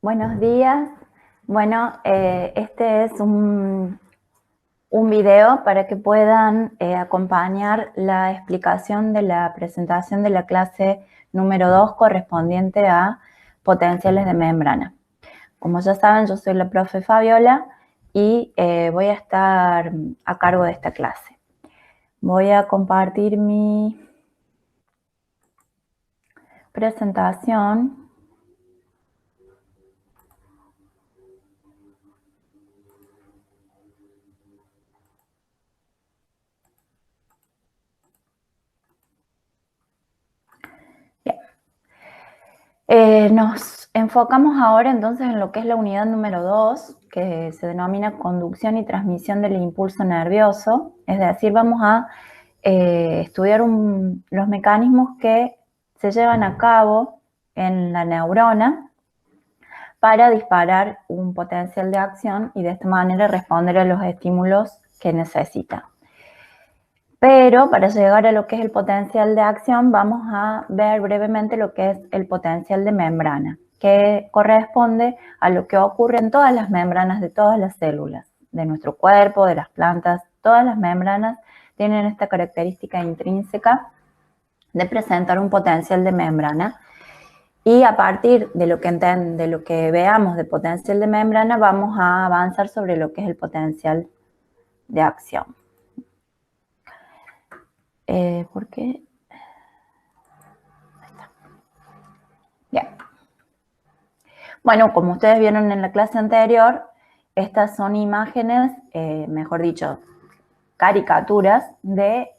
Buenos días. Bueno, este es un video para que puedan acompañar la explicación de la presentación de la clase número 2 correspondiente a potenciales de membrana. Como ya saben, yo soy la profe Fabiola y voy a estar a cargo de esta clase. Voy a compartir mi presentación. Nos enfocamos ahora entonces en lo que es la unidad número 2, que se denomina conducción y transmisión del impulso nervioso. Es decir, vamos a estudiar los mecanismos que se llevan a cabo en la neurona para disparar un potencial de acción y de esta manera responder a los estímulos que necesita. Pero para llegar a lo que es el potencial de acción, vamos a ver brevemente lo que es el potencial de membrana, que corresponde a lo que ocurre en todas las membranas de todas las células de nuestro cuerpo, de las plantas. Todas las membranas tienen esta característica intrínseca de presentar un potencial de membrana. Y a partir de lo que veamos de potencial de membrana, vamos a avanzar sobre lo que es el potencial de acción. ¿Por qué? Bien. Bueno, como ustedes vieron en la clase anterior, estas son imágenes, mejor dicho, caricaturas de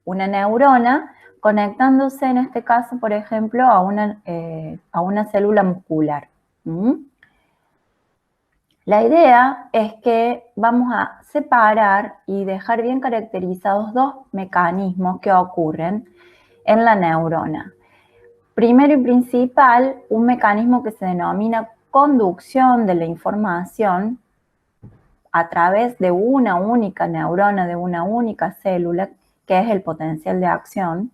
una neurona conectándose, en este caso, por ejemplo, a una célula muscular. La idea es que vamos a separar y dejar bien caracterizados dos mecanismos que ocurren en la neurona. Primero y principal, un mecanismo que se denomina conducción de la información a través de una única neurona, de una única célula, que es el potencial de acción,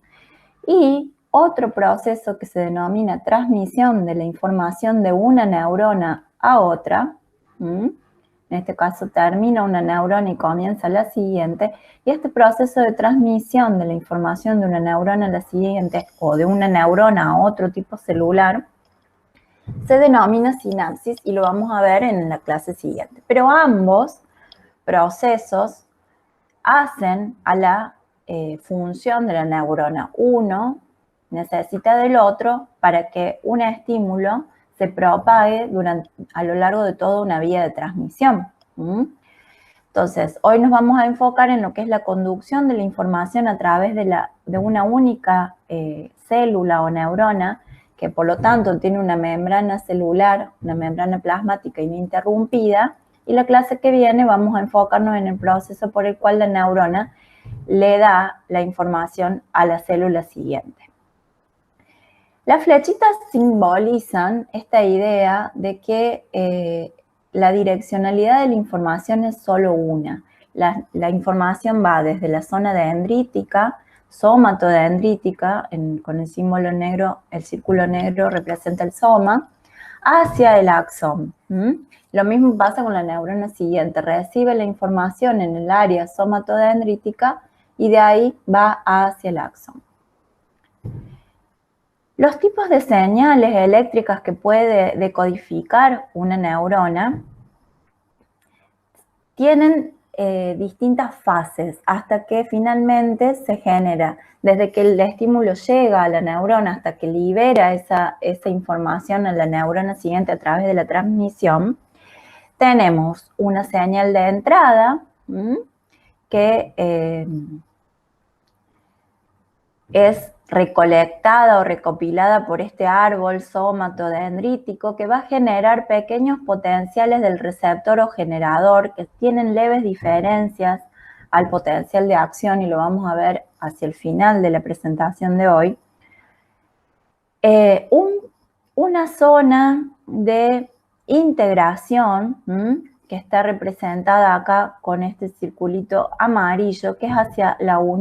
y otro proceso que se denomina transmisión de la información de una neurona a otra. En este caso termina una neurona y comienza la siguiente, y este proceso de transmisión de la información de una neurona a la siguiente o de una neurona a otro tipo celular se denomina sinapsis y lo vamos a ver en la clase siguiente. Pero ambos procesos hacen a la función de la neurona. Uno necesita del otro para que un estímulo se propague a lo largo de toda una vía de transmisión. Entonces, hoy nos vamos a enfocar en lo que es la conducción de la información a través de una única célula o neurona, que por lo tanto tiene una membrana celular, una membrana plasmática ininterrumpida, y la clase que viene vamos a enfocarnos en el proceso por el cual la neurona le da la información a la célula siguiente. Las flechitas simbolizan esta idea de que la direccionalidad de la información es solo una. La información va desde la zona dendrítica, somatodendrítica, con el símbolo negro, el círculo negro representa el soma, hacia el axón. Lo mismo pasa con la neurona siguiente, recibe la información en el área somatodendrítica y de ahí va hacia el axón. Los tipos de señales eléctricas que puede decodificar una neurona tienen distintas fases hasta que finalmente se genera, desde que el estímulo llega a la neurona hasta que libera esa información a la neurona siguiente a través de la transmisión. Tenemos una señal de entrada que es recolectada o recopilada por este árbol somatodendrítico que va a generar pequeños potenciales del receptor o generador que tienen leves diferencias al potencial de acción, y lo vamos a ver hacia el final de la presentación de hoy. Una zona de integración que está representada acá con este circulito amarillo, que es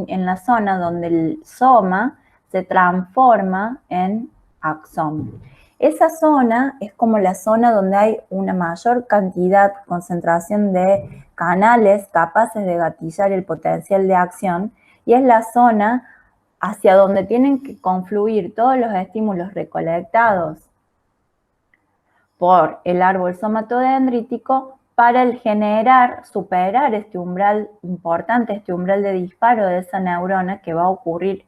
en la zona donde el soma se transforma en axón. Esa zona es como la zona donde hay una mayor concentración de canales capaces de gatillar el potencial de acción y es la zona hacia donde tienen que confluir todos los estímulos recolectados por el árbol somatodendrítico para el superar este umbral importante, este umbral de disparo de esa neurona, que va a ocurrir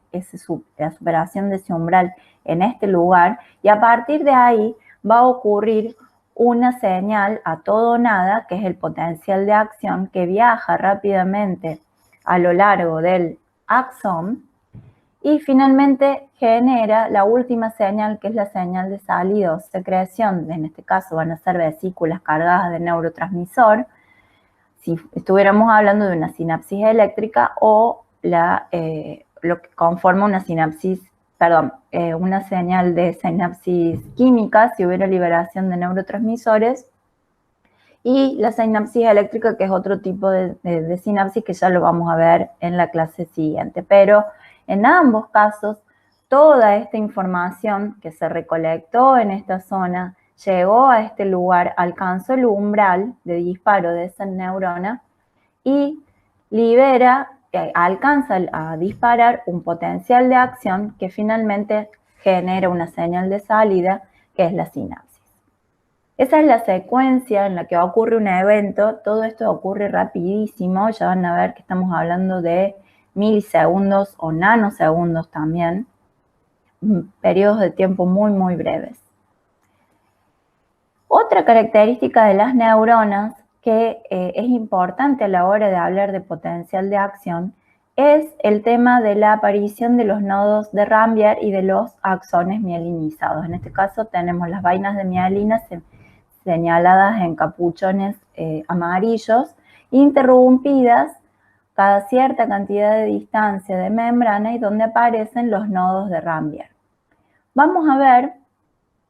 la superación de ese umbral en este lugar, y a partir de ahí va a ocurrir una señal a todo o nada, que es el potencial de acción, que viaja rápidamente a lo largo del axón y finalmente genera la última señal, que es la señal de salida o secreción. En este caso van a ser vesículas cargadas de neurotransmisor, si estuviéramos hablando de una sinapsis eléctrica, o lo que conforma una sinapsis, una señal de sinapsis química, si hubiera liberación de neurotransmisores, y la sinapsis eléctrica, que es otro tipo de sinapsis que ya lo vamos a ver en la clase siguiente. Pero en ambos casos, toda esta información que se recolectó en esta zona llegó a este lugar, alcanzó el umbral de disparo de esa neurona y alcanza a disparar un potencial de acción que finalmente genera una señal de salida, que es la sinapsis. Esa es la secuencia en la que ocurre un evento. Todo esto ocurre rapidísimo. Ya van a ver que estamos hablando de milisegundos o nanosegundos también. Periodos de tiempo muy, muy breves. Otra característica de las neuronas que es importante a la hora de hablar de potencial de acción es el tema de la aparición de los nodos de Rambier y de los axones mielinizados. En este caso tenemos las vainas de mielina señaladas en capuchones amarillos, interrumpidas cada cierta cantidad de distancia de membrana y donde aparecen los nodos de Rambier. Vamos a ver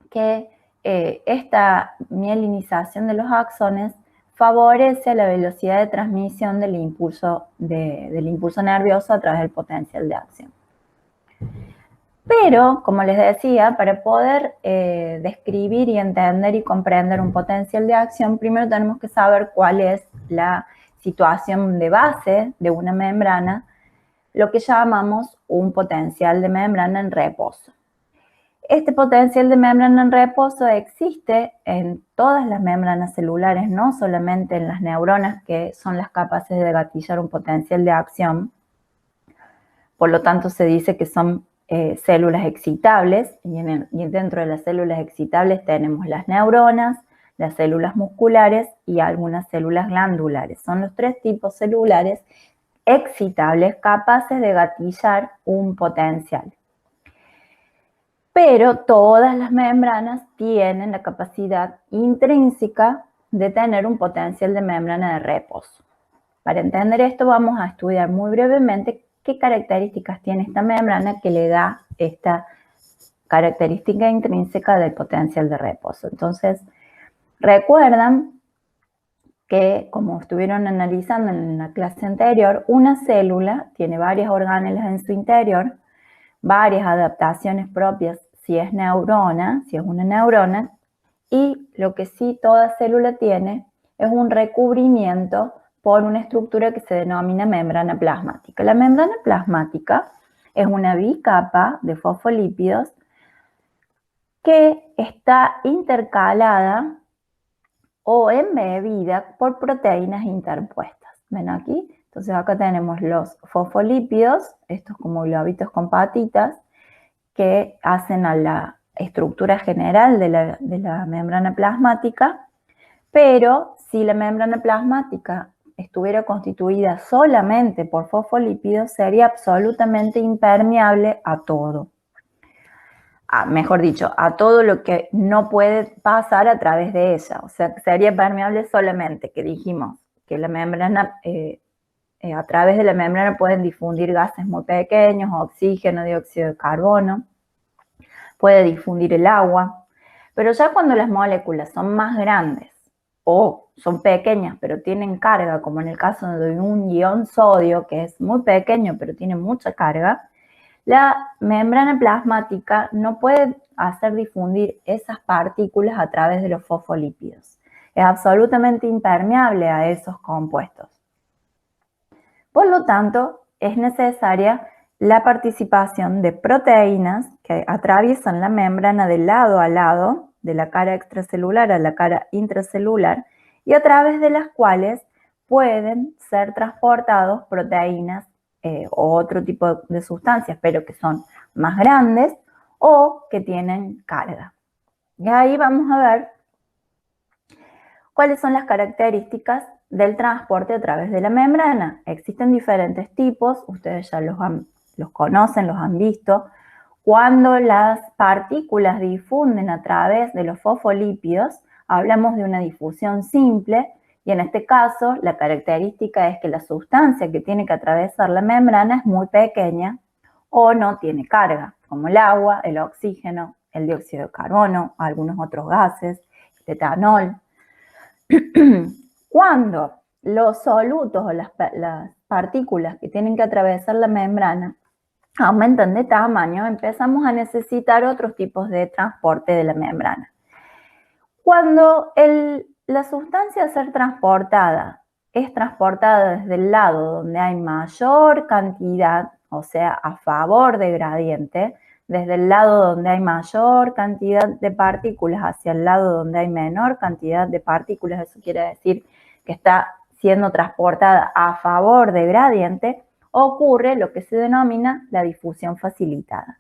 que esta mielinización de los axones favorece la velocidad de transmisión del impulso nervioso a través del potencial de acción. Pero, como les decía, para poder describir y entender y comprender un potencial de acción, primero tenemos que saber cuál es la situación de base de una membrana, lo que llamamos un potencial de membrana en reposo. Este potencial de membrana en reposo existe en todas las membranas celulares, no solamente en las neuronas, que son las capaces de gatillar un potencial de acción. Por lo tanto, se dice que son células excitables, y dentro de las células excitables tenemos las neuronas, las células musculares y algunas células glandulares. Son los tres tipos celulares excitables capaces de gatillar un potencial. Pero todas las membranas tienen la capacidad intrínseca de tener un potencial de membrana de reposo. Para entender esto vamos a estudiar muy brevemente qué características tiene esta membrana que le da esta característica intrínseca del potencial de reposo. Entonces, recuerdan que, como estuvieron analizando en la clase anterior, una célula tiene varias organelas en su interior, varias adaptaciones propias si es una neurona, y lo que sí toda célula tiene es un recubrimiento por una estructura que se denomina membrana plasmática. La membrana plasmática es una bicapa de fosfolípidos que está intercalada o embebida por proteínas interpuestas. ¿Ven aquí? Entonces acá tenemos los fosfolípidos, estos como globitos con patitas, que hacen a la estructura general de la membrana plasmática, pero si la membrana plasmática estuviera constituida solamente por fosfolípidos, sería absolutamente impermeable a todo. Mejor dicho, a todo lo que no puede pasar a través de ella. O sea, sería permeable solamente, que dijimos, que la membrana, a través de la membrana pueden difundir gases muy pequeños, oxígeno, dióxido de carbono, puede difundir el agua, pero ya cuando las moléculas son más grandes o son pequeñas pero tienen carga, como en el caso de un ion sodio, que es muy pequeño pero tiene mucha carga, la membrana plasmática no puede hacer difundir esas partículas a través de los fosfolípidos. Es absolutamente impermeable a esos compuestos. Por lo tanto, es necesaria la participación de proteínas que atraviesan la membrana de lado a lado, de la cara extracelular a la cara intracelular, y a través de las cuales pueden ser transportados proteínas o otro tipo de sustancias, pero que son más grandes o que tienen carga. Y ahí vamos a ver cuáles son las características del transporte a través de la membrana. Existen diferentes tipos, ustedes ya los conocen, los han visto. Cuando las partículas difunden a través de los fosfolípidos, hablamos de una difusión simple, y en este caso la característica es que la sustancia que tiene que atravesar la membrana es muy pequeña o no tiene carga, como el agua, el oxígeno, el dióxido de carbono, algunos otros gases, el etanol. Cuando los solutos o las partículas que tienen que atravesar la membrana aumentan de tamaño, empezamos a necesitar otros tipos de transporte de la membrana. Cuando la sustancia a ser transportada es transportada desde el lado donde hay mayor cantidad, o sea, a favor de gradiente, desde el lado donde hay mayor cantidad de partículas hacia el lado donde hay menor cantidad de partículas, eso quiere decir que está siendo transportada a favor de gradiente, ocurre lo que se denomina la difusión facilitada.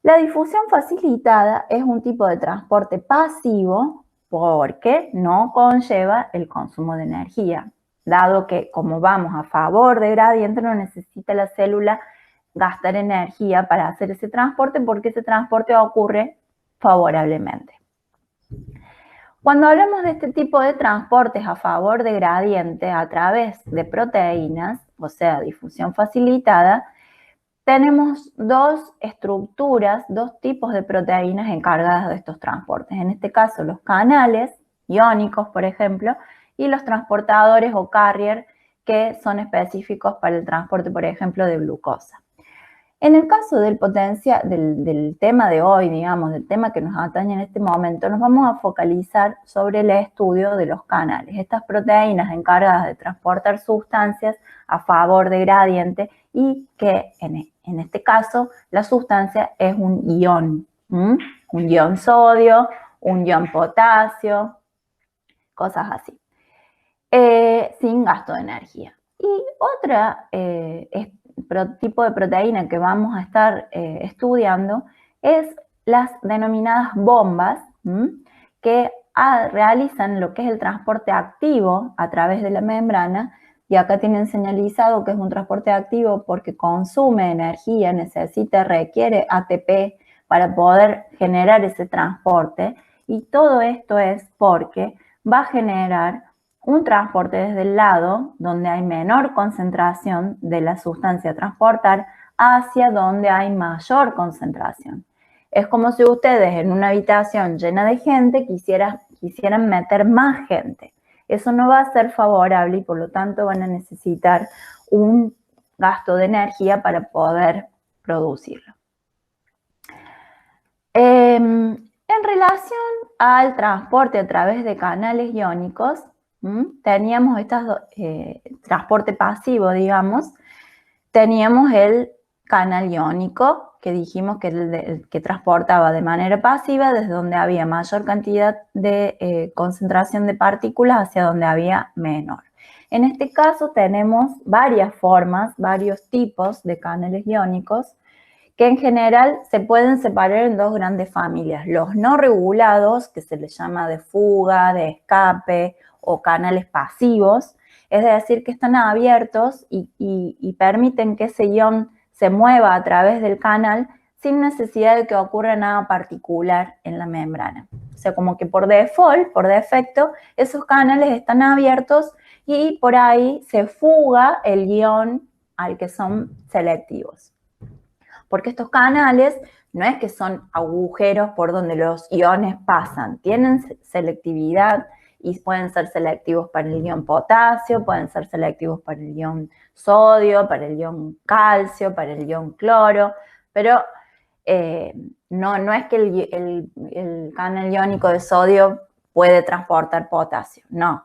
La difusión facilitada es un tipo de transporte pasivo porque no conlleva el consumo de energía, dado que como vamos a favor de gradiente no necesita la célula gastar energía para hacer ese transporte porque ese transporte ocurre favorablemente. Cuando hablamos de este tipo de transportes a favor de gradiente a través de proteínas, o sea, difusión facilitada, tenemos dos estructuras, dos tipos de proteínas encargadas de estos transportes. En este caso, los canales iónicos, por ejemplo, y los transportadores o carrier que son específicos para el transporte, por ejemplo, de glucosa. En el caso del tema de hoy, digamos, del tema que nos atañe en este momento, nos vamos a focalizar sobre el estudio de los canales, estas proteínas encargadas de transportar sustancias a favor de gradiente y que en este caso la sustancia es un ion, un ion sodio, un ion potasio, cosas así, sin gasto de energía. Y otra tipo de proteína que vamos a estar estudiando es las denominadas bombas, que realizan lo que es el transporte activo a través de la membrana, y acá tienen señalizado que es un transporte activo porque consume energía, requiere ATP para poder generar ese transporte, y todo esto es porque va a generar un transporte desde el lado donde hay menor concentración de la sustancia a transportar hacia donde hay mayor concentración. Es como si ustedes en una habitación llena de gente quisieran meter más gente. Eso no va a ser favorable y por lo tanto van a necesitar un gasto de energía para poder producirlo. En relación al transporte a través de canales iónicos, teníamos transporte pasivo, digamos, teníamos el canal iónico, que dijimos que el que transportaba de manera pasiva desde donde había mayor cantidad de concentración de partículas hacia donde había menor. En este caso tenemos varias formas, varios tipos de canales iónicos que en general se pueden separar en dos grandes familias. Los no regulados, que se les llama de fuga, de escape o canales pasivos, es decir, que están abiertos y permiten que ese ion se mueva a través del canal sin necesidad de que ocurra nada particular en la membrana. O sea, como que por default, por defecto, esos canales están abiertos y por ahí se fuga el ion al que son selectivos. Porque estos canales no es que son agujeros por donde los iones pasan, tienen selectividad y pueden ser selectivos para el ion potasio, pueden ser selectivos para el ion sodio, para el ion calcio, para el ion cloro. Pero no es que el canal iónico de sodio puede transportar potasio, no,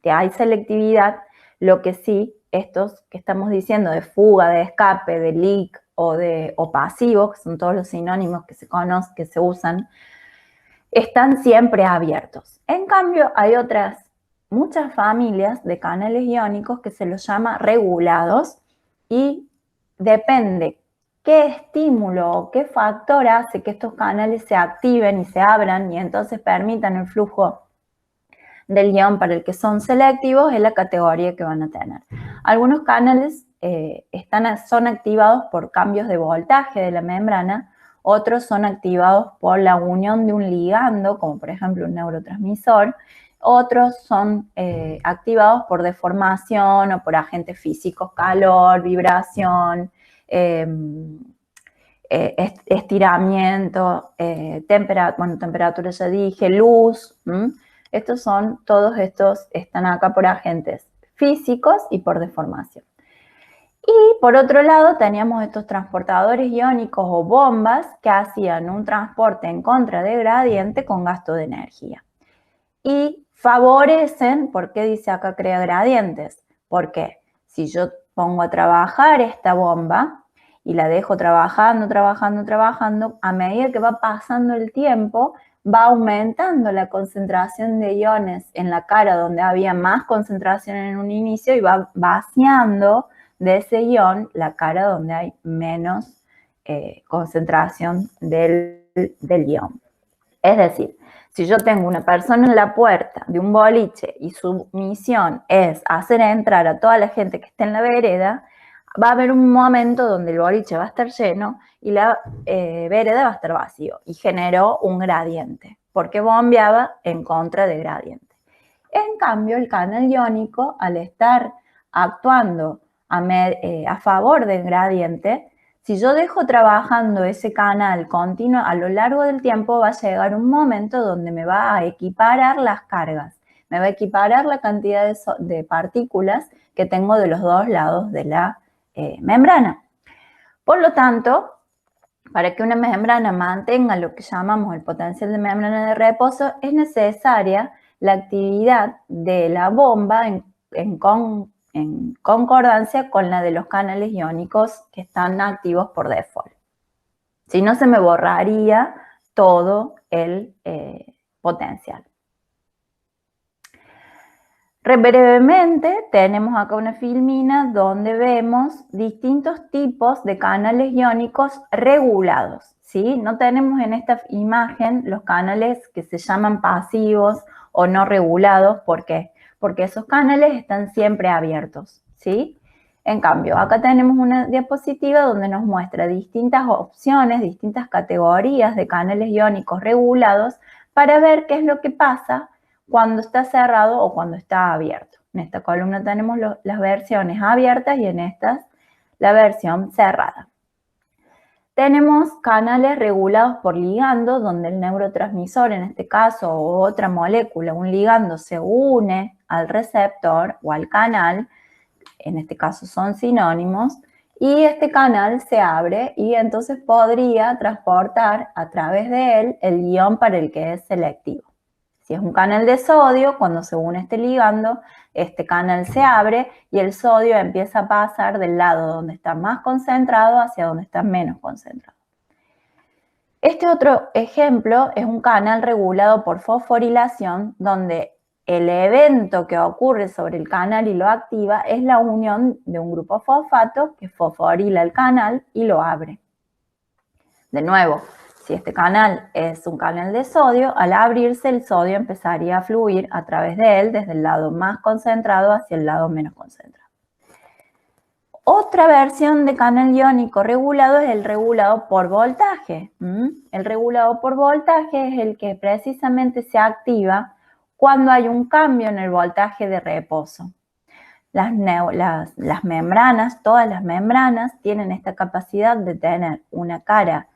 que hay selectividad. Lo que sí, estos que estamos diciendo de fuga, de escape, de leak o pasivo, que son todos los sinónimos que se conocen, que se usan, están siempre abiertos. En cambio, hay muchas familias de canales iónicos que se los llama regulados y depende qué estímulo o qué factor hace que estos canales se activen y se abran y entonces permitan el flujo del ion para el que son selectivos, es la categoría que van a tener. Algunos canales son activados por cambios de voltaje de la membrana, otros son activados por la unión de un ligando, como por ejemplo un neurotransmisor, otros son activados por deformación o por agentes físicos, calor, vibración, estiramiento, temperatura ya dije, luz. Todos estos están acá por agentes físicos y por deformación. Y por otro lado teníamos estos transportadores iónicos o bombas que hacían un transporte en contra de gradiente con gasto de energía. Y favorecen, ¿por qué dice acá crea gradientes? Porque si yo pongo a trabajar esta bomba y la dejo trabajando, a medida que va pasando el tiempo, va aumentando la concentración de iones en la cara donde había más concentración en un inicio y va vaciando de ese ion la cara donde hay menos concentración del ion. Es decir, si yo tengo una persona en la puerta de un boliche y su misión es hacer entrar a toda la gente que esté en la vereda, va a haber un momento donde el boliche va a estar lleno y la vereda va a estar vacío y generó un gradiente porque bombeaba en contra de gradiente. En cambio, el canal iónico, al estar actuando a favor del gradiente, si yo dejo trabajando ese canal continuo a lo largo del tiempo, va a llegar un momento donde me va a equiparar las cargas, me va a equiparar la cantidad de partículas que tengo de los dos lados de la membrana. Por lo tanto, para que una membrana mantenga lo que llamamos el potencial de membrana de reposo, es necesaria la actividad de la bomba en concordancia con la de los canales iónicos que están activos por default. Si no, se me borraría todo el potencial. Brevemente, tenemos acá una filmina donde vemos distintos tipos de canales iónicos regulados, ¿sí? No tenemos en esta imagen los canales que se llaman pasivos o no regulados. ¿Por qué? Porque esos canales están siempre abiertos, ¿sí? En cambio, acá tenemos una diapositiva donde nos muestra distintas opciones, distintas categorías de canales iónicos regulados para ver qué es lo que pasa cuando está cerrado o cuando está abierto. En esta columna tenemos las versiones abiertas y en estas la versión cerrada. Tenemos canales regulados por ligando, donde el neurotransmisor, en este caso, o otra molécula, un ligando, se une al receptor o al canal, en este caso son sinónimos, y este canal se abre y entonces podría transportar a través de él el ion para el que es selectivo. Si es un canal de sodio, cuando se une este ligando, este canal se abre y el sodio empieza a pasar del lado donde está más concentrado hacia donde está menos concentrado. Este otro ejemplo es un canal regulado por fosforilación, donde el evento que ocurre sobre el canal y lo activa es la unión de un grupo fosfato que fosforila el canal y lo abre. De nuevo, si este canal es un canal de sodio, al abrirse el sodio empezaría a fluir a través de él desde el lado más concentrado hacia el lado menos concentrado. Otra versión de canal iónico regulado es el regulado por voltaje. El regulado por voltaje es el que precisamente se activa cuando hay un cambio en el voltaje de reposo. Las membranas, todas las membranas tienen esta capacidad de tener una cara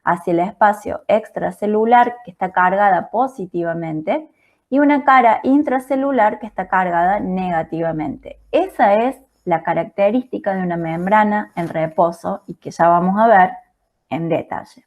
hacia el espacio extracelular que está cargada positivamente y una cara intracelular que está cargada negativamente. Esa es la característica de una membrana en reposo y que ya vamos a ver en detalle.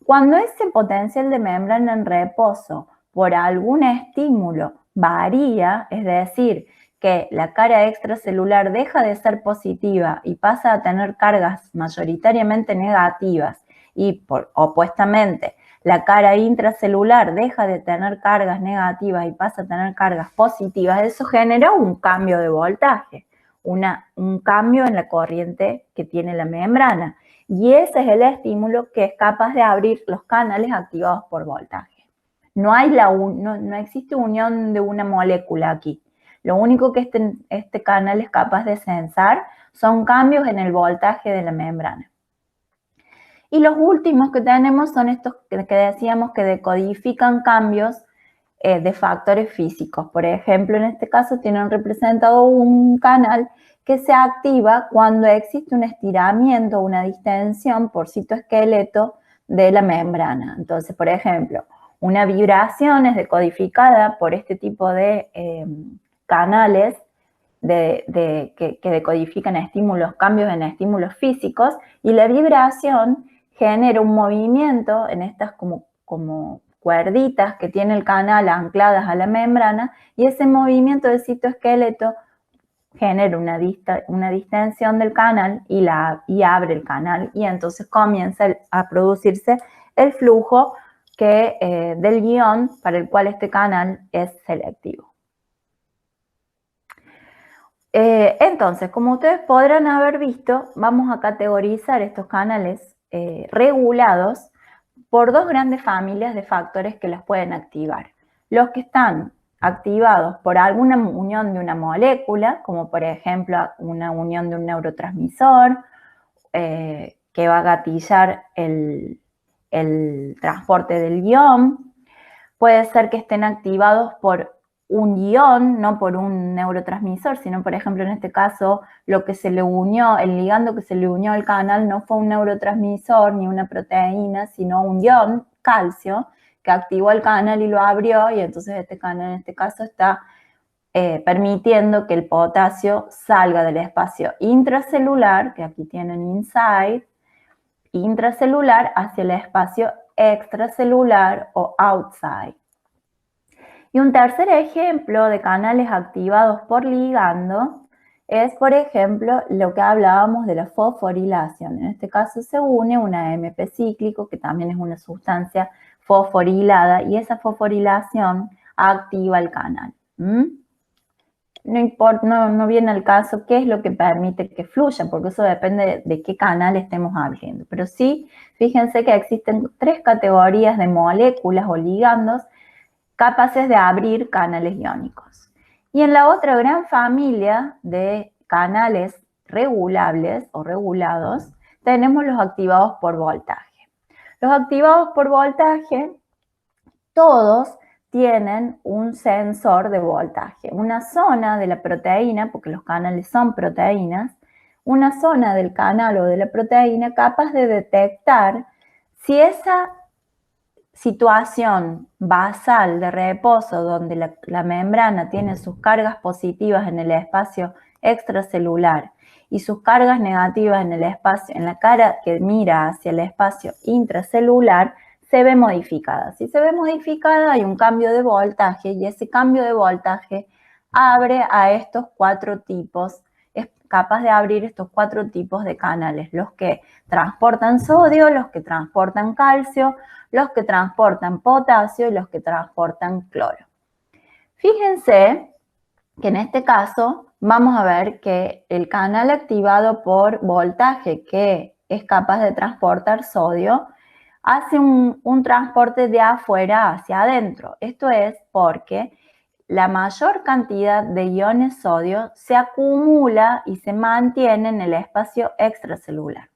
Cuando ese potencial de membrana en reposo por algún estímulo varía, es decir, que la cara extracelular deja de ser positiva y pasa a tener cargas mayoritariamente negativas y opuestamente la cara intracelular deja de tener cargas negativas y pasa a tener cargas positivas, eso genera un cambio de voltaje, un cambio en la corriente que tiene la membrana. Y ese es el estímulo que es capaz de abrir los canales activados por voltaje. No existe unión de una molécula aquí. Lo único que este canal es capaz de sensar son cambios en el voltaje de la membrana. Y los últimos que tenemos son estos que decíamos que decodifican cambios de factores físicos. Por ejemplo, en este caso tienen representado un canal que se activa cuando existe un estiramiento o una distensión por citoesqueleto de la membrana. Entonces, por ejemplo, una vibración es decodificada por este tipo de canales que decodifican estímulos, cambios en estímulos físicos, y la vibración genera un movimiento en estas como cuerditas que tiene el canal ancladas a la membrana, y ese movimiento del citoesqueleto genera una distensión del canal y abre el canal, y entonces comienza a producirse el flujo del guión para el cual este canal es selectivo. Entonces, como ustedes podrán haber visto, vamos a categorizar estos canales regulados por dos grandes familias de factores que los pueden activar. Los que están activados por alguna unión de una molécula, como por ejemplo una unión de un neurotransmisor, que va a gatillar el transporte del guión. Puede ser que estén activados por un guión, no por un neurotransmisor, sino por ejemplo en este caso lo que se le unió, el ligando que se le unió al canal no fue un neurotransmisor ni una proteína, sino un guión, calcio, que activó el canal y lo abrió, y entonces este canal en este caso está permitiendo que el potasio salga del espacio intracelular, que aquí tienen inside, intracelular hacia el espacio extracelular o outside. Y un tercer ejemplo de canales activados por ligando es, por ejemplo, lo que hablábamos de la fosforilación. En este caso se une un AMP cíclico, que también es una sustancia fosforilada, y esa fosforilación activa el canal. No viene al caso qué es lo que permite que fluya, porque eso depende de qué canal estemos hablando. Pero sí, fíjense que existen tres categorías de moléculas o ligandos capaces de abrir canales iónicos. Y en la otra gran familia de canales regulables o regulados, tenemos los activados por voltaje. Los activados por voltaje, todos tienen un sensor de voltaje, una zona de la proteína, porque los canales son proteínas, una zona del canal o de la proteína capaz de detectar si esa situación basal de reposo donde la membrana tiene sus cargas positivas en el espacio extracelular y sus cargas negativas en el espacio, en la cara que mira hacia el espacio intracelular, se ve modificada. Si se ve modificada, hay un cambio de voltaje, y ese cambio de voltaje abre a estos cuatro tipos, es capaz de abrir estos cuatro tipos de canales: los que transportan sodio, los que transportan calcio, los que transportan potasio y los que transportan cloro. Fíjense que en este caso vamos a ver que el canal activado por voltaje, que es capaz de transportar sodio, hace un transporte de afuera hacia adentro. Esto es porque la mayor cantidad de iones sodio se acumula y se mantiene en el espacio extracelular.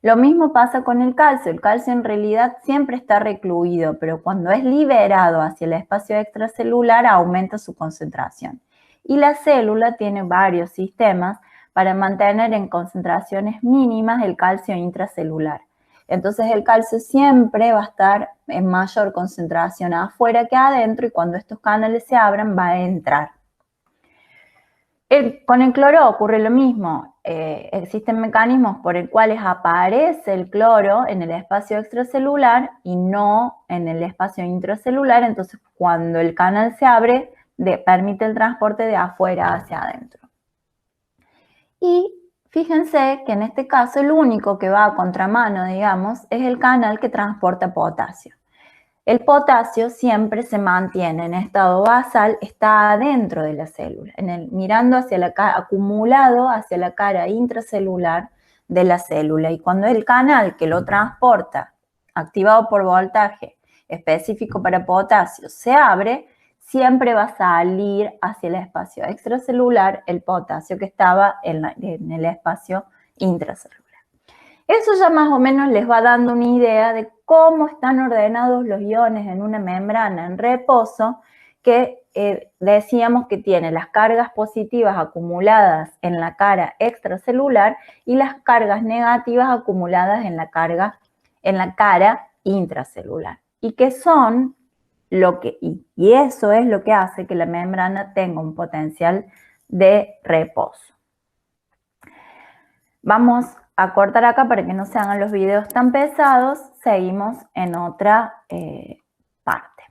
Lo mismo pasa con el calcio. El calcio en realidad siempre está recluido, pero cuando es liberado hacia el espacio extracelular aumenta su concentración. Y la célula tiene varios sistemas para mantener en concentraciones mínimas el calcio intracelular. Entonces el calcio siempre va a estar en mayor concentración afuera que adentro, y cuando estos canales se abran va a entrar. Con el cloro ocurre lo mismo. Existen mecanismos por el cuales aparece el cloro en el espacio extracelular y no en el espacio intracelular. Entonces, cuando el canal se abre, permite el transporte de afuera hacia adentro. Y fíjense que en este caso el único que va a contramano, digamos, es el canal que transporta potasio. El potasio siempre se mantiene en estado basal, está adentro de la célula, mirando hacia la cara, acumulado hacia la cara intracelular de la célula. Y cuando el canal que lo transporta, activado por voltaje específico para potasio, se abre, siempre va a salir hacia el espacio extracelular el potasio que estaba en el espacio intracelular. Eso ya más o menos les va dando una idea de cómo están ordenados los iones en una membrana en reposo que decíamos que tiene las cargas positivas acumuladas en la cara extracelular y las cargas negativas acumuladas en la cara intracelular. Y que son y eso es lo que hace que la membrana tenga un potencial de reposo. Vamos a cortar acá para que no se hagan los videos tan pesados. Seguimos en otra parte.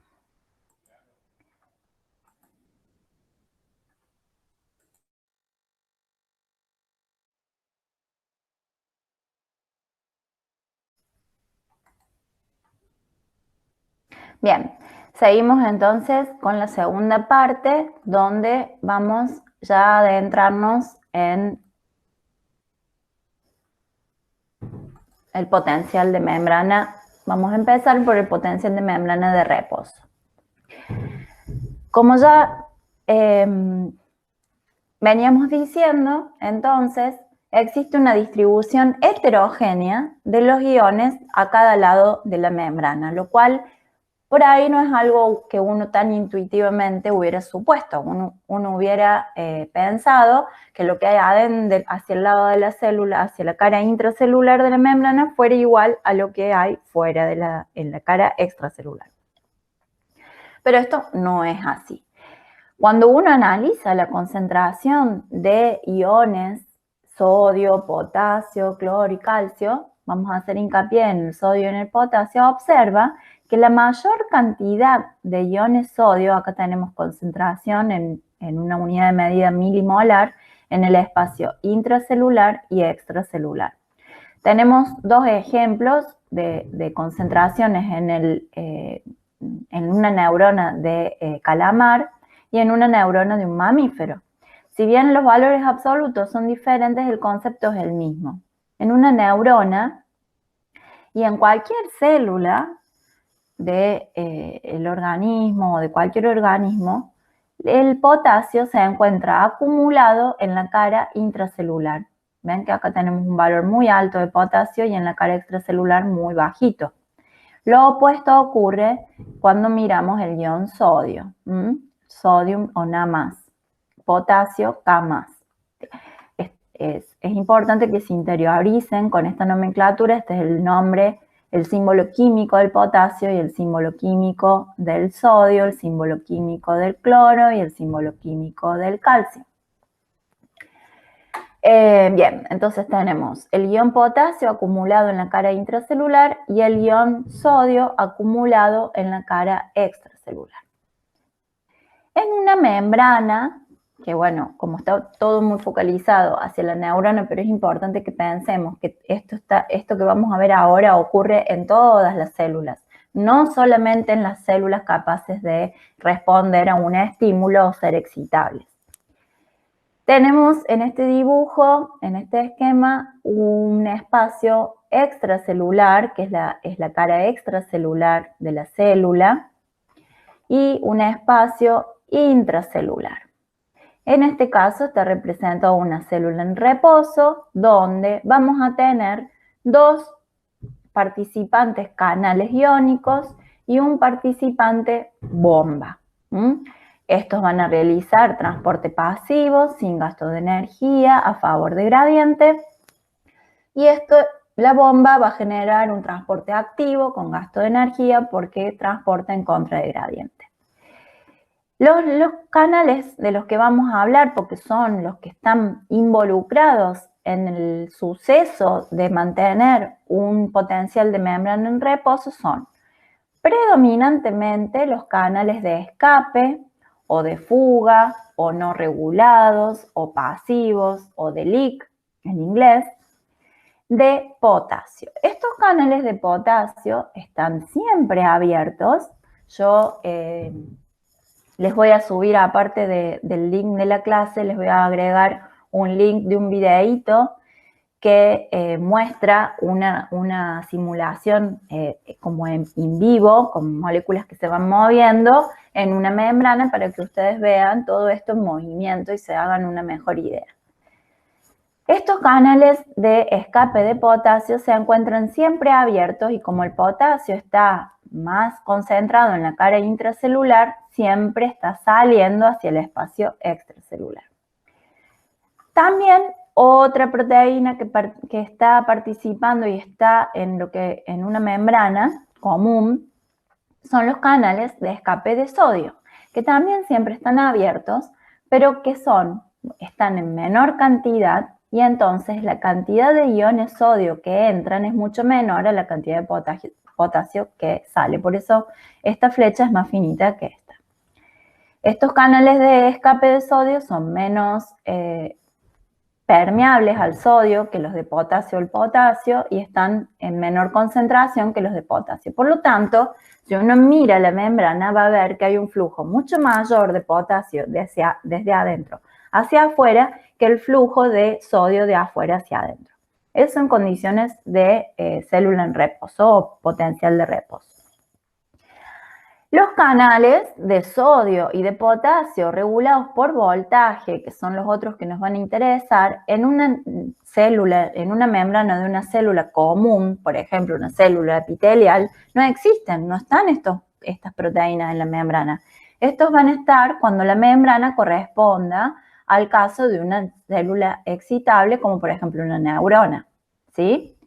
Bien, seguimos entonces con la segunda parte donde vamos ya a adentrarnos en el potencial de membrana. Vamos a empezar por el potencial de membrana de reposo. Como ya veníamos diciendo, entonces, existe una distribución heterogénea de los iones a cada lado de la membrana, lo cual por ahí no es algo que uno tan intuitivamente hubiera supuesto. Uno hubiera pensado que lo que hay hacia el lado de la célula, hacia la cara intracelular de la membrana, fuera igual a lo que hay fuera en la cara extracelular. Pero esto no es así. Cuando uno analiza la concentración de iones, sodio, potasio, cloro y calcio, vamos a hacer hincapié en el sodio y en el potasio, observa que la mayor cantidad de iones sodio, acá tenemos concentración en una unidad de medida milimolar, en el espacio intracelular y extracelular. Tenemos dos ejemplos de concentraciones en una neurona de calamar y en una neurona de un mamífero. Si bien los valores absolutos son diferentes, el concepto es el mismo. En una neurona y en cualquier célula del organismo o de cualquier organismo, el potasio se encuentra acumulado en la cara intracelular. Ven que acá tenemos un valor muy alto de potasio y en la cara extracelular muy bajito. Lo opuesto ocurre cuando miramos el ion sodio. Sodium o Na+, potasio K+. Es importante que se interioricen con esta nomenclatura. Este es el nombre, el símbolo químico del potasio y el símbolo químico del sodio, el símbolo químico del cloro y el símbolo químico del calcio. Bien, entonces tenemos el ion potasio acumulado en la cara intracelular y el ion sodio acumulado en la cara extracelular. En una membrana, que bueno, como está todo muy focalizado hacia la neurona, pero es importante que pensemos que esto que vamos a ver ahora ocurre en todas las células, no solamente en las células capaces de responder a un estímulo o ser excitables. Tenemos en este dibujo, en este esquema, un espacio extracelular, que es la cara extracelular de la célula, y un espacio intracelular. En este caso está representado una célula en reposo, donde vamos a tener dos participantes canales iónicos y un participante bomba. Estos van a realizar transporte pasivo, sin gasto de energía, a favor de gradiente. Y la bomba va a generar un transporte activo con gasto de energía porque transporta en contra de gradiente. Los canales de los que vamos a hablar, porque son los que están involucrados en el suceso de mantener un potencial de membrana en reposo, son predominantemente los canales de escape o de fuga o no regulados o pasivos o de leak en inglés de potasio. Estos canales de potasio están siempre abiertos. Yo les voy a subir, aparte del link de la clase, les voy a agregar un link de un videíto que muestra una simulación como en vivo, con moléculas que se van moviendo en una membrana para que ustedes vean todo esto en movimiento y se hagan una mejor idea. Estos canales de escape de potasio se encuentran siempre abiertos y como el potasio está más concentrado en la cara intracelular, siempre está saliendo hacia el espacio extracelular. También otra proteína que está participando y está en una membrana común son los canales de escape de sodio, que también siempre están abiertos, pero que están en menor cantidad y entonces la cantidad de iones sodio que entran es mucho menor a la cantidad de potasio que sale. Por eso esta flecha es más finita que esta. Estos canales de escape de sodio son menos permeables al sodio que los de potasio o el potasio y están en menor concentración que los de potasio. Por lo tanto, si uno mira la membrana va a ver que hay un flujo mucho mayor de potasio desde adentro hacia afuera que el flujo de sodio de afuera hacia adentro. Esas son condiciones de célula en reposo o potencial de reposo. Los canales de sodio y de potasio regulados por voltaje, que son los otros que nos van a interesar, en una célula, en una membrana de una célula común, por ejemplo, una célula epitelial, no existen, no están estas proteínas en la membrana. Estos van a estar cuando la membrana corresponda al caso de una célula excitable, como por ejemplo una neurona, ¿sí?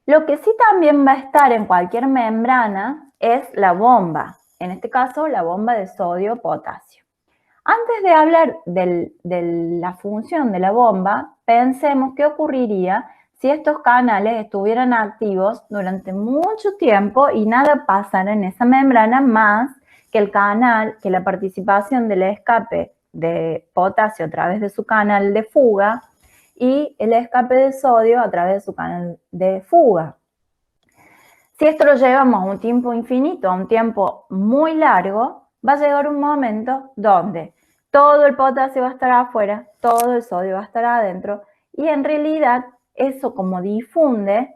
Lo que sí también va a estar en cualquier membrana es la bomba, en este caso la bomba de sodio-potasio. Antes de hablar de la función de la bomba, pensemos qué ocurriría si estos canales estuvieran activos durante mucho tiempo y nada pasara en esa membrana más que la participación del escape de potasio a través de su canal de fuga y el escape de sodio a través de su canal de fuga. Si esto lo llevamos a un tiempo infinito, a un tiempo muy largo, va a llegar un momento donde todo el potasio va a estar afuera, todo el sodio va a estar adentro y en realidad eso como difunde,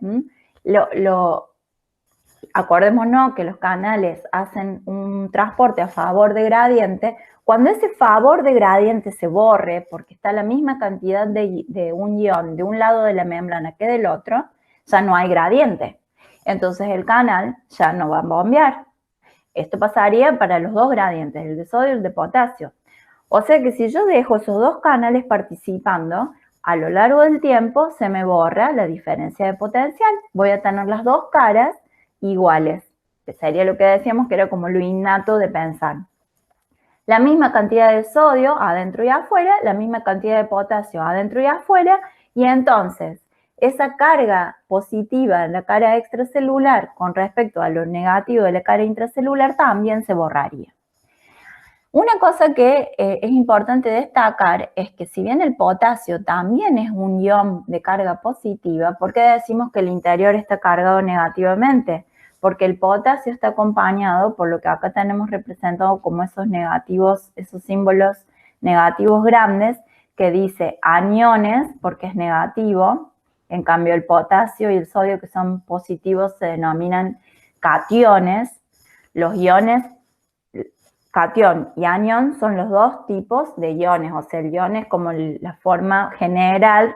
acordémonos que los canales hacen un transporte a favor de gradiente. Cuando ese favor de gradiente se borre porque está la misma cantidad de un ion de un lado de la membrana que del otro, ya no hay gradiente. Entonces el canal ya no va a bombear. Esto pasaría para los dos gradientes, el de sodio y el de potasio. O sea que si yo dejo esos dos canales participando, a lo largo del tiempo se me borra la diferencia de potencial. Voy a tener las dos caras iguales, que sería lo que decíamos que era como lo innato de pensar. La misma cantidad de sodio adentro y afuera, la misma cantidad de potasio adentro y afuera, y entonces esa carga positiva en la cara extracelular con respecto a lo negativo de la cara intracelular también se borraría. Una cosa que es importante destacar es que si bien el potasio también es un ion de carga positiva, ¿por qué decimos que el interior está cargado negativamente? Porque el potasio está acompañado por lo que acá tenemos representado como esos negativos, esos símbolos negativos grandes que dice aniones porque es negativo, en cambio el potasio y el sodio que son positivos se denominan cationes. Los iones catión y anión son los dos tipos de iones, o sea, el ion es como la forma general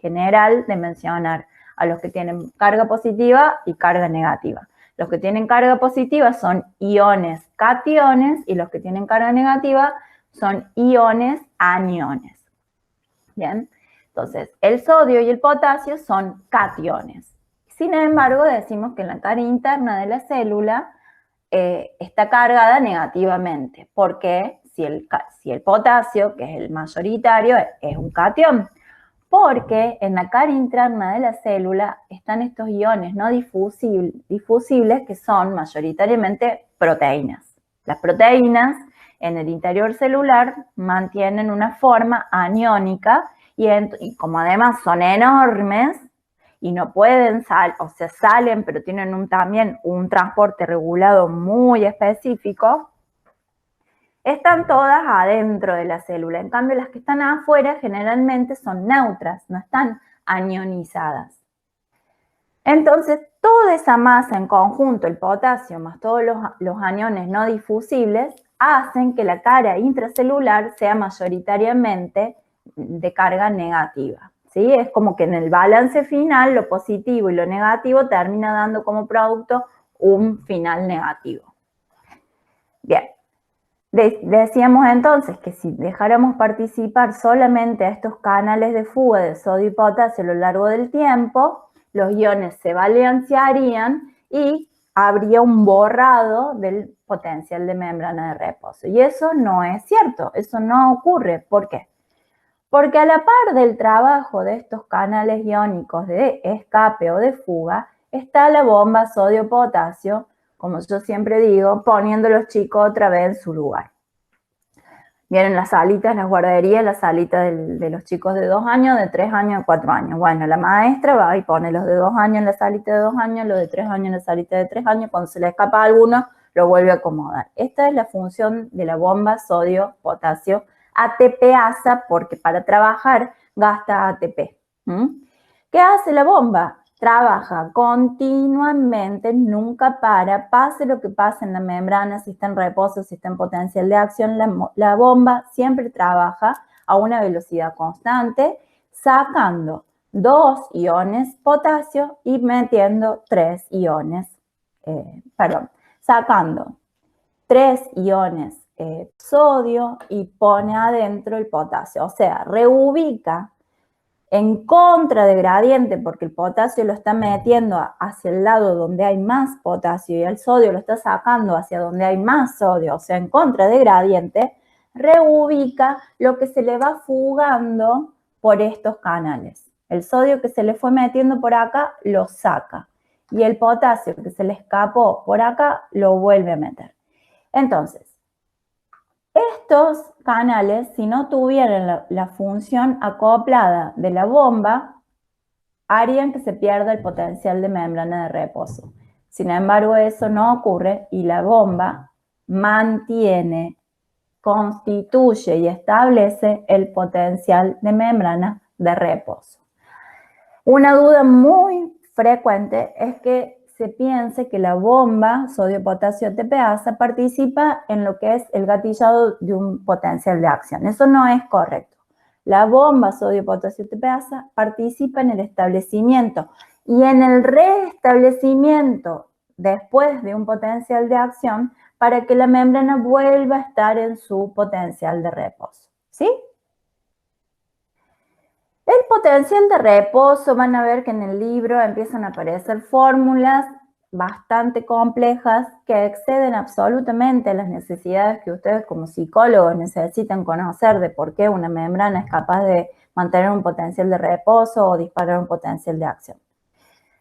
de mencionar a los que tienen carga positiva y carga negativa. Los que tienen carga positiva son iones cationes y los que tienen carga negativa son iones aniones. Bien, entonces el sodio y el potasio son cationes. Sin embargo, decimos que en la cara interna de la célula está cargada negativamente, porque si el potasio, que es el mayoritario, es un catión, porque en la cara interna de la célula están estos iones no difusibles que son mayoritariamente proteínas. Las proteínas en el interior celular mantienen una forma aniónica y como además son enormes y no pueden salen, pero tienen también un transporte regulado muy específico, están todas adentro de la célula. En cambio, las que están afuera generalmente son neutras, no están anionizadas. Entonces, toda esa masa en conjunto, el potasio más todos los aniones no difusibles, hacen que la cara intracelular sea mayoritariamente de carga negativa. ¿Sí? Es como que en el balance final lo positivo y lo negativo termina dando como producto un final negativo. Bien. Decíamos entonces que si dejáramos participar solamente a estos canales de fuga de sodio y potasio a lo largo del tiempo, los iones se balancearían y habría un borrado del potencial de membrana de reposo. Y eso no es cierto, eso no ocurre. ¿Por qué? Porque a la par del trabajo de estos canales iónicos de escape o de fuga, está la bomba sodio-potasio, como yo siempre digo, poniendo a los chicos otra vez en su lugar. Vienen las salitas, las guarderías, las salitas de los chicos de 2 años, de 3 años, de 4 años. Bueno, la maestra va y pone los de 2 años en la salita de 2 años, los de 3 años en la salita de 3 años. Cuando se le escapa a alguno, lo vuelve a acomodar. Esta es la función de la bomba sodio-potasio ATP-ASA, porque para trabajar gasta ATP. ¿Qué hace la bomba? Trabaja continuamente, nunca para, pase lo que pase en la membrana, si está en reposo, si está en potencial de acción, la bomba siempre trabaja a una velocidad constante, sacando 2 iones potasio y metiendo 3 iones, sacando 3 iones sodio y pone adentro el potasio, o sea, reubica en contra de gradiente, porque el potasio lo está metiendo hacia el lado donde hay más potasio y el sodio lo está sacando hacia donde hay más sodio, o sea, en contra de gradiente, reubica lo que se le va fugando por estos canales. El sodio que se le fue metiendo por acá lo saca y el potasio que se le escapó por acá lo vuelve a meter. Entonces, estos canales, si no tuvieran la función acoplada de la bomba, harían que se pierda el potencial de membrana de reposo. Sin embargo, eso no ocurre y la bomba mantiene, constituye y establece el potencial de membrana de reposo. Una duda muy frecuente es que se piense que la bomba sodio-potasio ATP-ASA participa en lo que es el gatillado de un potencial de acción. Eso no es correcto. La bomba sodio-potasio ATP-ASA participa en el establecimiento y en el restablecimiento después de un potencial de acción para que la membrana vuelva a estar en su potencial de reposo. ¿Sí? El potencial de reposo, van a ver que en el libro empiezan a aparecer fórmulas bastante complejas que exceden absolutamente las necesidades que ustedes como psicólogos necesitan conocer de por qué una membrana es capaz de mantener un potencial de reposo o disparar un potencial de acción.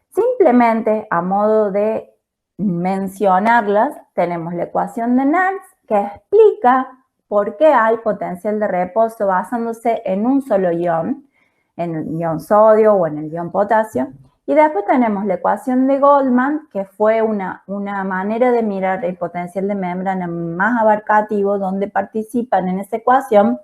Simplemente, a modo de mencionarlas, tenemos la ecuación de Nernst que explica por qué hay potencial de reposo basándose en un solo ion, en el ion sodio o en el ion potasio. Y después tenemos la ecuación de Goldman, que fue una manera de mirar el potencial de membrana más abarcativo, donde participan en esa ecuación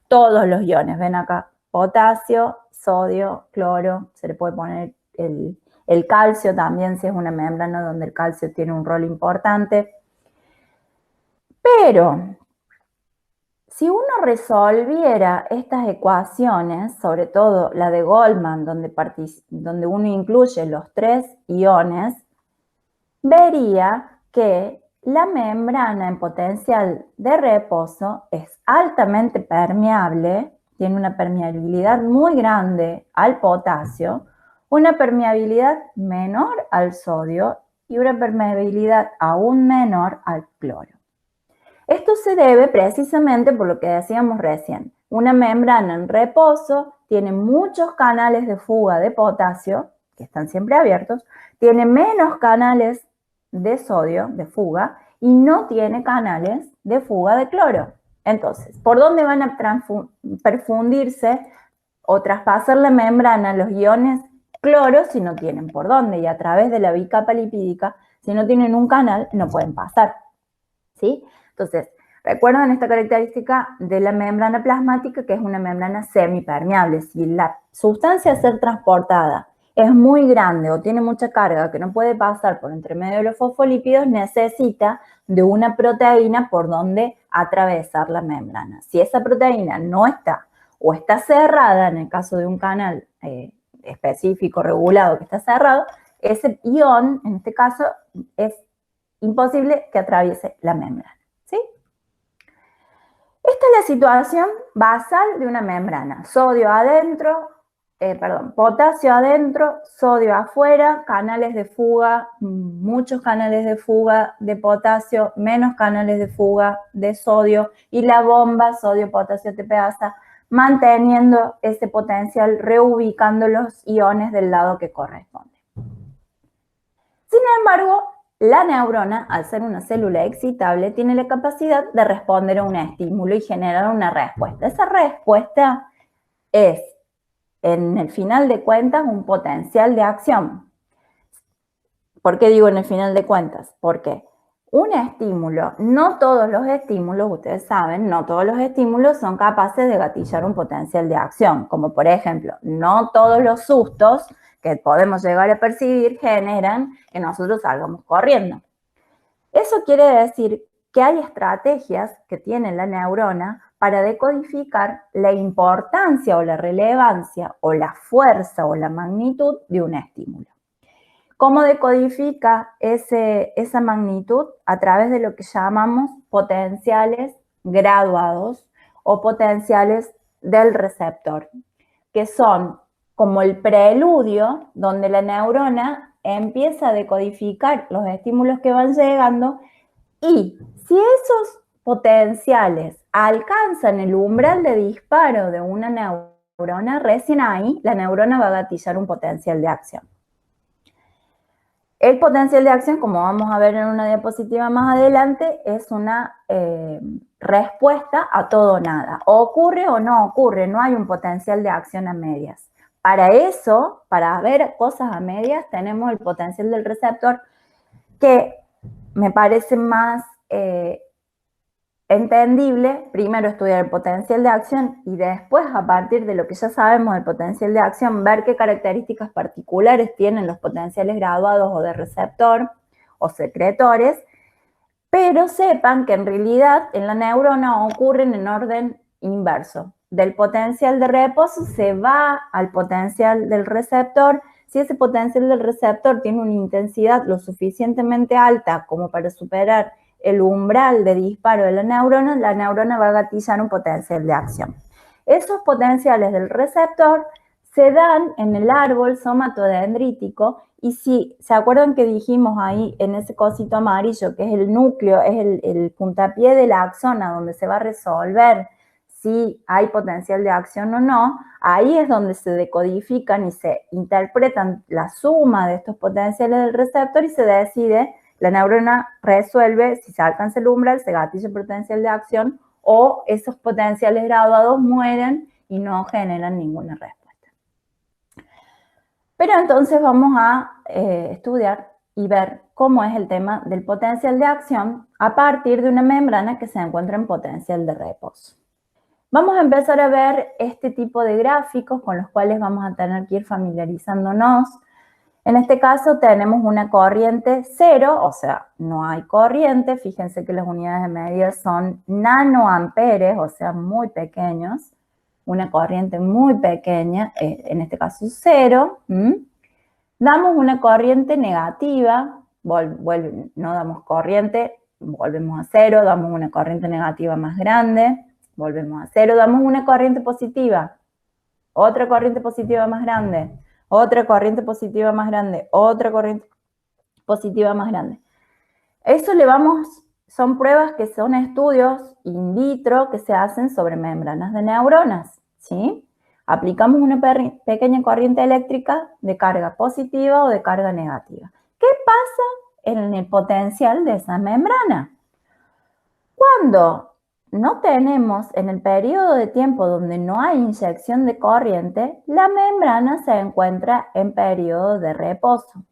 todos los iones. Ven acá, potasio, sodio, cloro, se le puede poner el calcio también, si es una membrana donde el calcio tiene un rol importante. Pero si uno resolviera estas ecuaciones, sobre todo la de Goldman, donde uno incluye los 3 iones, vería que la membrana en potencial de reposo es altamente permeable, tiene una permeabilidad muy grande al potasio, una permeabilidad menor al sodio y una permeabilidad aún menor al cloro. Esto se debe precisamente por lo que decíamos recién. Una membrana en reposo tiene muchos canales de fuga de potasio, que están siempre abiertos, tiene menos canales de sodio, de fuga, y no tiene canales de fuga de cloro. Entonces, ¿por dónde van a perfundirse o traspasar la membrana los iones cloro si no tienen por dónde? Y a través de la bicapa lipídica, si no tienen un canal, no pueden pasar. ¿Sí? Entonces, recuerden esta característica de la membrana plasmática, que es una membrana semipermeable. Si la sustancia a ser transportada es muy grande o tiene mucha carga que no puede pasar por entre medio de los fosfolípidos, necesita de una proteína por donde atravesar la membrana. Si esa proteína no está o está cerrada, en el caso de un canal específico, regulado, que está cerrado, ese ion, en este caso, es imposible que atraviese la membrana. ¿Sí? Esta es la situación basal de una membrana. Sodio adentro, potasio adentro, sodio afuera, canales de fuga, muchos canales de fuga de potasio, menos canales de fuga de sodio, y la bomba sodio-potasio TPasa manteniendo ese potencial, reubicando los iones del lado que corresponde. Sin embargo, la neurona, al ser una célula excitable, tiene la capacidad de responder a un estímulo y generar una respuesta. Esa respuesta es, en el final de cuentas, un potencial de acción. ¿Por qué digo en el final de cuentas? Porque un estímulo, no todos los estímulos, ustedes saben, no todos los estímulos son capaces de gatillar un potencial de acción. Como por ejemplo, no todos los sustos que podemos llegar a percibir generan que nosotros salgamos corriendo. Eso quiere decir que hay estrategias que tiene la neurona para decodificar la importancia o la relevancia o la fuerza o la magnitud de un estímulo. ¿Cómo decodifica esa magnitud? A través de lo que llamamos potenciales graduados o potenciales del receptor, que son como el preludio donde la neurona empieza a decodificar los estímulos que van llegando, y si esos potenciales alcanzan el umbral de disparo de una neurona, recién ahí la neurona va a gatillar un potencial de acción. El potencial de acción, como vamos a ver en una diapositiva más adelante, es una respuesta a todo o nada. O ocurre o no ocurre, no hay un potencial de acción a medias. Para eso, para ver cosas a medias, tenemos el potencial del receptor, que me parece más entendible primero estudiar el potencial de acción y después, a partir de lo que ya sabemos del potencial de acción, ver qué características particulares tienen los potenciales graduados o de receptor o secretores, pero sepan que en realidad en la neurona ocurren en orden inverso. Del potencial de reposo se va al potencial del receptor. Si ese potencial del receptor tiene una intensidad lo suficientemente alta como para superar el umbral de disparo de la neurona va a gatillar un potencial de acción. Esos potenciales del receptor se dan en el árbol somatodendrítico, y si se acuerdan que dijimos ahí en ese cosito amarillo que es el núcleo, es el puntapié de la axona donde se va a resolver si hay potencial de acción o no, ahí es donde se decodifican y se interpretan la suma de estos potenciales del receptor y se decide, la neurona resuelve si se alcanza el umbral, se gatilla el potencial de acción, o esos potenciales graduados mueren y no generan ninguna respuesta. Pero entonces vamos a estudiar y ver cómo es el tema del potencial de acción a partir de una membrana que se encuentra en potencial de reposo. Vamos a empezar a ver este tipo de gráficos con los cuales vamos a tener que ir familiarizándonos. En este caso tenemos una corriente cero, o sea, no hay corriente. Fíjense que las unidades de medida son nanoamperes, o sea, muy pequeños. Una corriente muy pequeña, en este caso cero. Damos una corriente negativa, no damos corriente, volvemos a cero, damos una corriente negativa más grande, volvemos a cero, damos una corriente positiva, otra corriente positiva más grande, otra corriente positiva más grande, otra corriente positiva más grande. Eso son pruebas que son estudios in vitro que se hacen sobre membranas de neuronas, ¿sí? Aplicamos una pequeña corriente eléctrica de carga positiva o de carga negativa. ¿Qué pasa en el potencial de esa membrana? Cuando no tenemos, en el periodo de tiempo donde no hay inyección de corriente, la membrana se encuentra en periodo de reposo.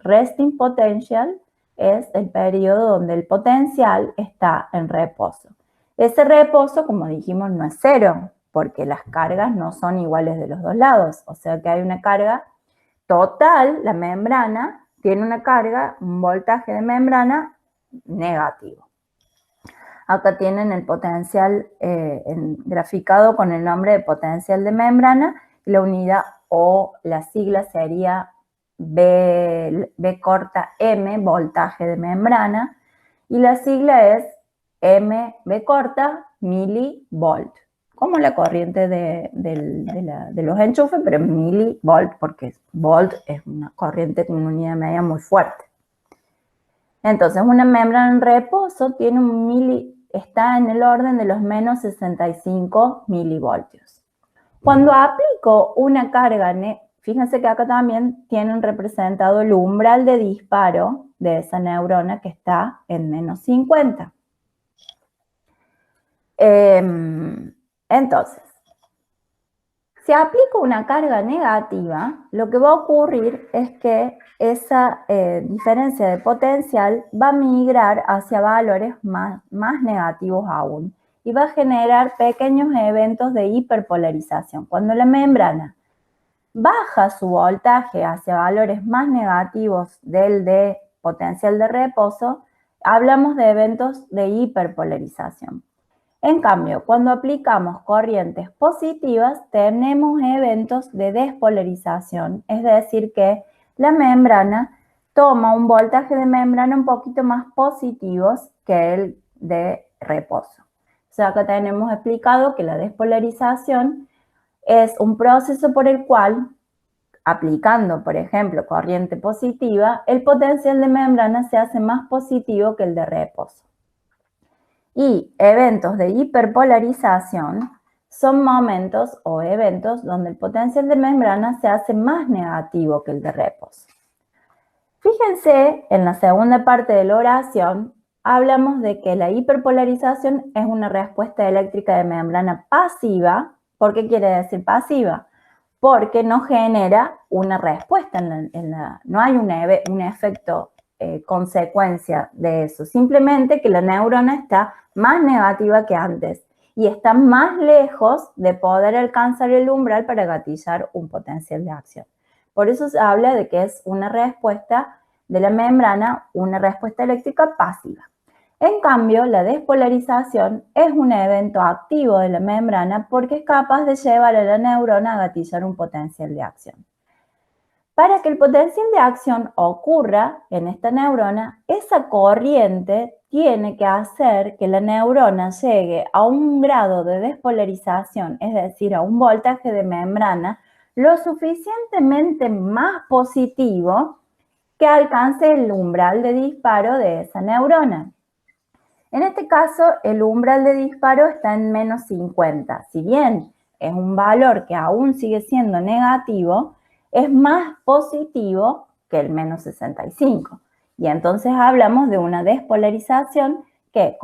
Resting potential es el periodo donde el potencial está en reposo. Ese reposo, como dijimos, no es cero, porque las cargas no son iguales de los dos lados. O sea que hay una carga total, la membrana tiene una carga, un voltaje de membrana negativo. Acá tienen el potencial graficado con el nombre de potencial de membrana. La unidad o la sigla sería B corta M, voltaje de membrana. Y la sigla es MB corta, milivolt. Como la corriente de los enchufes, pero milivolt, porque volt es una corriente con una unidad media muy fuerte. Entonces, una membrana en reposo tiene está en el orden de los menos 65 milivoltios. Cuando aplico una carga, fíjense que acá también tienen representado el umbral de disparo de esa neurona que está en menos 50. Entonces, si aplico una carga negativa, lo que va a ocurrir es que esa diferencia de potencial va a migrar hacia valores más negativos aún y va a generar pequeños eventos de hiperpolarización. Cuando la membrana baja su voltaje hacia valores más negativos del de potencial de reposo, hablamos de eventos de hiperpolarización. En cambio, cuando aplicamos corrientes positivas, tenemos eventos de despolarización, es decir, que la membrana toma un voltaje de membrana un poquito más positivos que el de reposo. O sea, acá tenemos explicado que la despolarización es un proceso por el cual, aplicando, por ejemplo, corriente positiva, el potencial de membrana se hace más positivo que el de reposo. Y eventos de hiperpolarización son momentos o eventos donde el potencial de membrana se hace más negativo que el de reposo. Fíjense, en la segunda parte de la oración, hablamos de que la hiperpolarización es una respuesta eléctrica de membrana pasiva. ¿Por qué quiere decir pasiva? Porque no genera una respuesta, no hay un efecto consecuencia de eso. Simplemente que la neurona está más negativa que antes y está más lejos de poder alcanzar el umbral para gatillar un potencial de acción. Por eso se habla de que es una respuesta de la membrana, una respuesta eléctrica pasiva. En cambio, la despolarización es un evento activo de la membrana porque es capaz de llevar a la neurona a gatillar un potencial de acción. Para que el potencial de acción ocurra en esta neurona, esa corriente tiene que hacer que la neurona llegue a un grado de despolarización, es decir, a un voltaje de membrana lo suficientemente más positivo que alcance el umbral de disparo de esa neurona. En este caso, el umbral de disparo está en menos 50. Si bien es un valor que aún sigue siendo negativo, es más positivo que el menos 65. Y entonces hablamos de una despolarización que,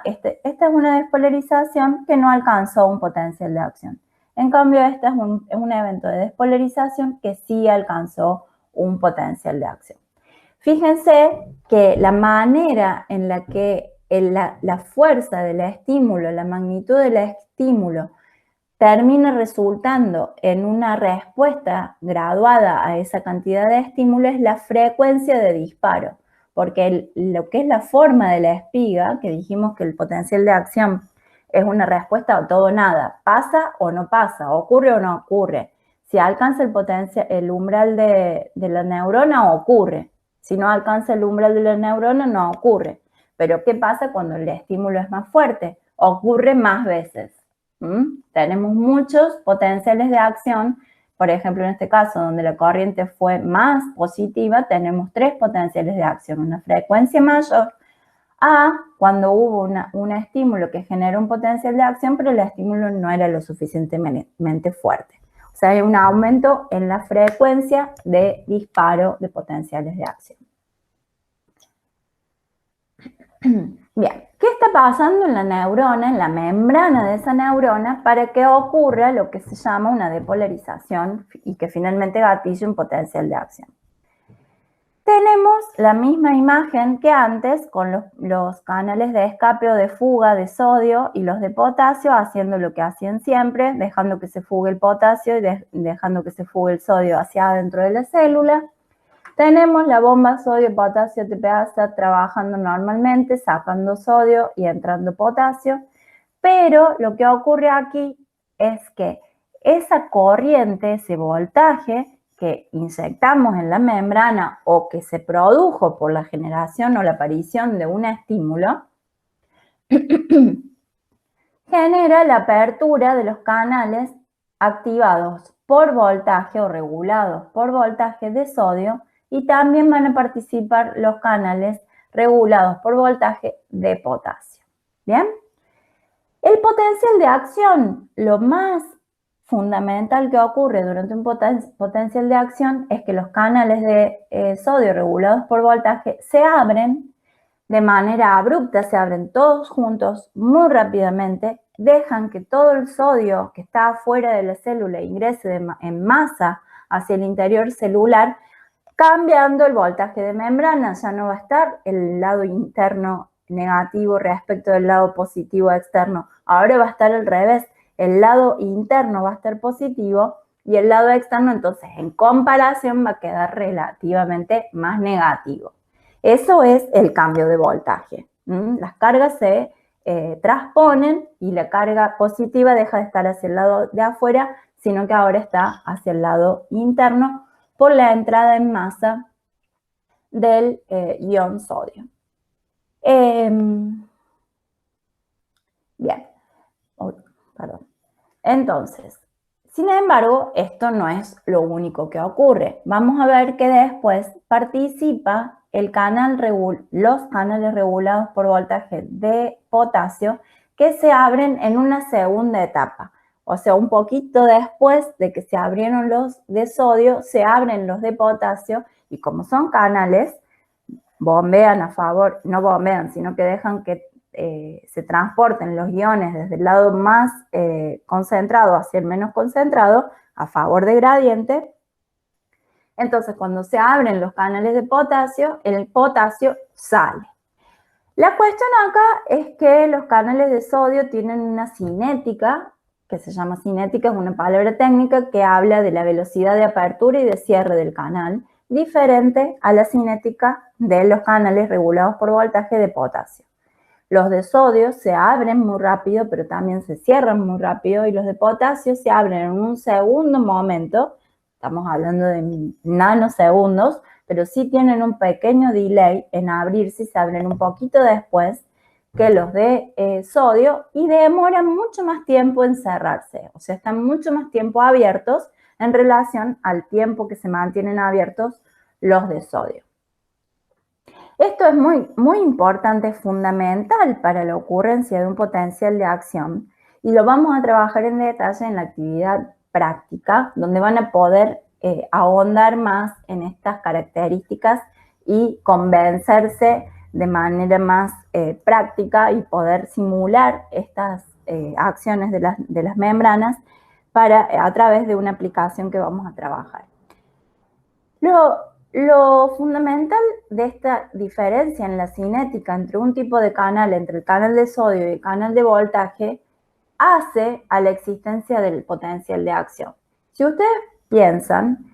esta es una despolarización que no alcanzó un potencial de acción. En cambio, este es un evento de despolarización que sí alcanzó un potencial de acción. Fíjense que la manera en la que la fuerza del estímulo, la magnitud del estímulo, termina resultando en una respuesta graduada a esa cantidad de estímulo es la frecuencia de disparo, porque lo que es la forma de la espiga, que dijimos que el potencial de acción es una respuesta a todo o nada, pasa o no pasa, ocurre o no ocurre. Si alcanza el umbral de la neurona, ocurre. Si no alcanza el umbral de la neurona, no ocurre. Pero ¿qué pasa cuando el estímulo es más fuerte? Ocurre más veces. Tenemos muchos potenciales de acción Por ejemplo, en este caso, donde la corriente fue más positiva, tenemos 3 potenciales de acción, una frecuencia mayor a cuando hubo un estímulo que genera un potencial de acción, pero el estímulo no era lo suficientemente fuerte. O sea, hay un aumento en la frecuencia de disparo de potenciales de acción. Bien, ¿qué está pasando en la neurona, en la membrana de esa neurona, para que ocurra lo que se llama una depolarización y que finalmente gatille un potencial de acción? Tenemos la misma imagen que antes con los canales de escape o de fuga de sodio y los de potasio haciendo lo que hacían siempre, dejando que se fugue el potasio y dejando que se fugue el sodio hacia adentro de la célula. Tenemos la bomba sodio-potasio TPasa trabajando normalmente, sacando sodio y entrando potasio, pero lo que ocurre aquí es que esa corriente, ese voltaje que inyectamos en la membrana o que se produjo por la generación o la aparición de un estímulo, genera la apertura de los canales activados por voltaje o regulados por voltaje de sodio, y también van a participar los canales regulados por voltaje de potasio. ¿Bien? El potencial de acción, lo más fundamental que ocurre durante un potencial de acción es que los canales de sodio regulados por voltaje se abren de manera abrupta, se abren todos juntos muy rápidamente, dejan que todo el sodio que está afuera de la célula ingrese en masa hacia el interior celular, cambiando el voltaje de membrana. Ya no va a estar el lado interno negativo respecto del lado positivo externo. Ahora va a estar al revés. El lado interno va a estar positivo y el lado externo, entonces, en comparación, va a quedar relativamente más negativo. Eso es el cambio de voltaje. Las cargas se transponen y la carga positiva deja de estar hacia el lado de afuera, sino que ahora está hacia el lado interno por la entrada en masa del ion sodio. Bien, perdón. Entonces, sin embargo, esto no es lo único que ocurre. Vamos a ver que después participa los canales regulados por voltaje de potasio que se abren en una segunda etapa. O sea, un poquito después de que se abrieron los de sodio, se abren los de potasio y como son canales, bombean a favor, no bombean, sino que dejan que se transporten los iones desde el lado más concentrado hacia el menos concentrado a favor de gradiente. Entonces, cuando se abren los canales de potasio, el potasio sale. La cuestión acá es que los canales de sodio tienen una cinética, que se llama cinética, es una palabra técnica que habla de la velocidad de apertura y de cierre del canal, diferente a la cinética de los canales regulados por voltaje de potasio. Los de sodio se abren muy rápido, pero también se cierran muy rápido, y los de potasio se abren en un segundo momento, estamos hablando de nanosegundos, pero sí tienen un pequeño delay en abrirse y se abren un poquito después que los de sodio y demoran mucho más tiempo en cerrarse, o sea, están mucho más tiempo abiertos en relación al tiempo que se mantienen abiertos los de sodio. Esto es muy importante, fundamental para la ocurrencia de un potencial de acción y lo vamos a trabajar en detalle en la actividad práctica, donde van a poder ahondar más en estas características y convencerse de manera más práctica y poder simular estas acciones de las membranas a través de una aplicación que vamos a trabajar. Lo fundamental de esta diferencia en la cinética entre un tipo de canal, entre el canal de sodio y el canal de voltaje, hace a la existencia del potencial de acción. Si ustedes piensan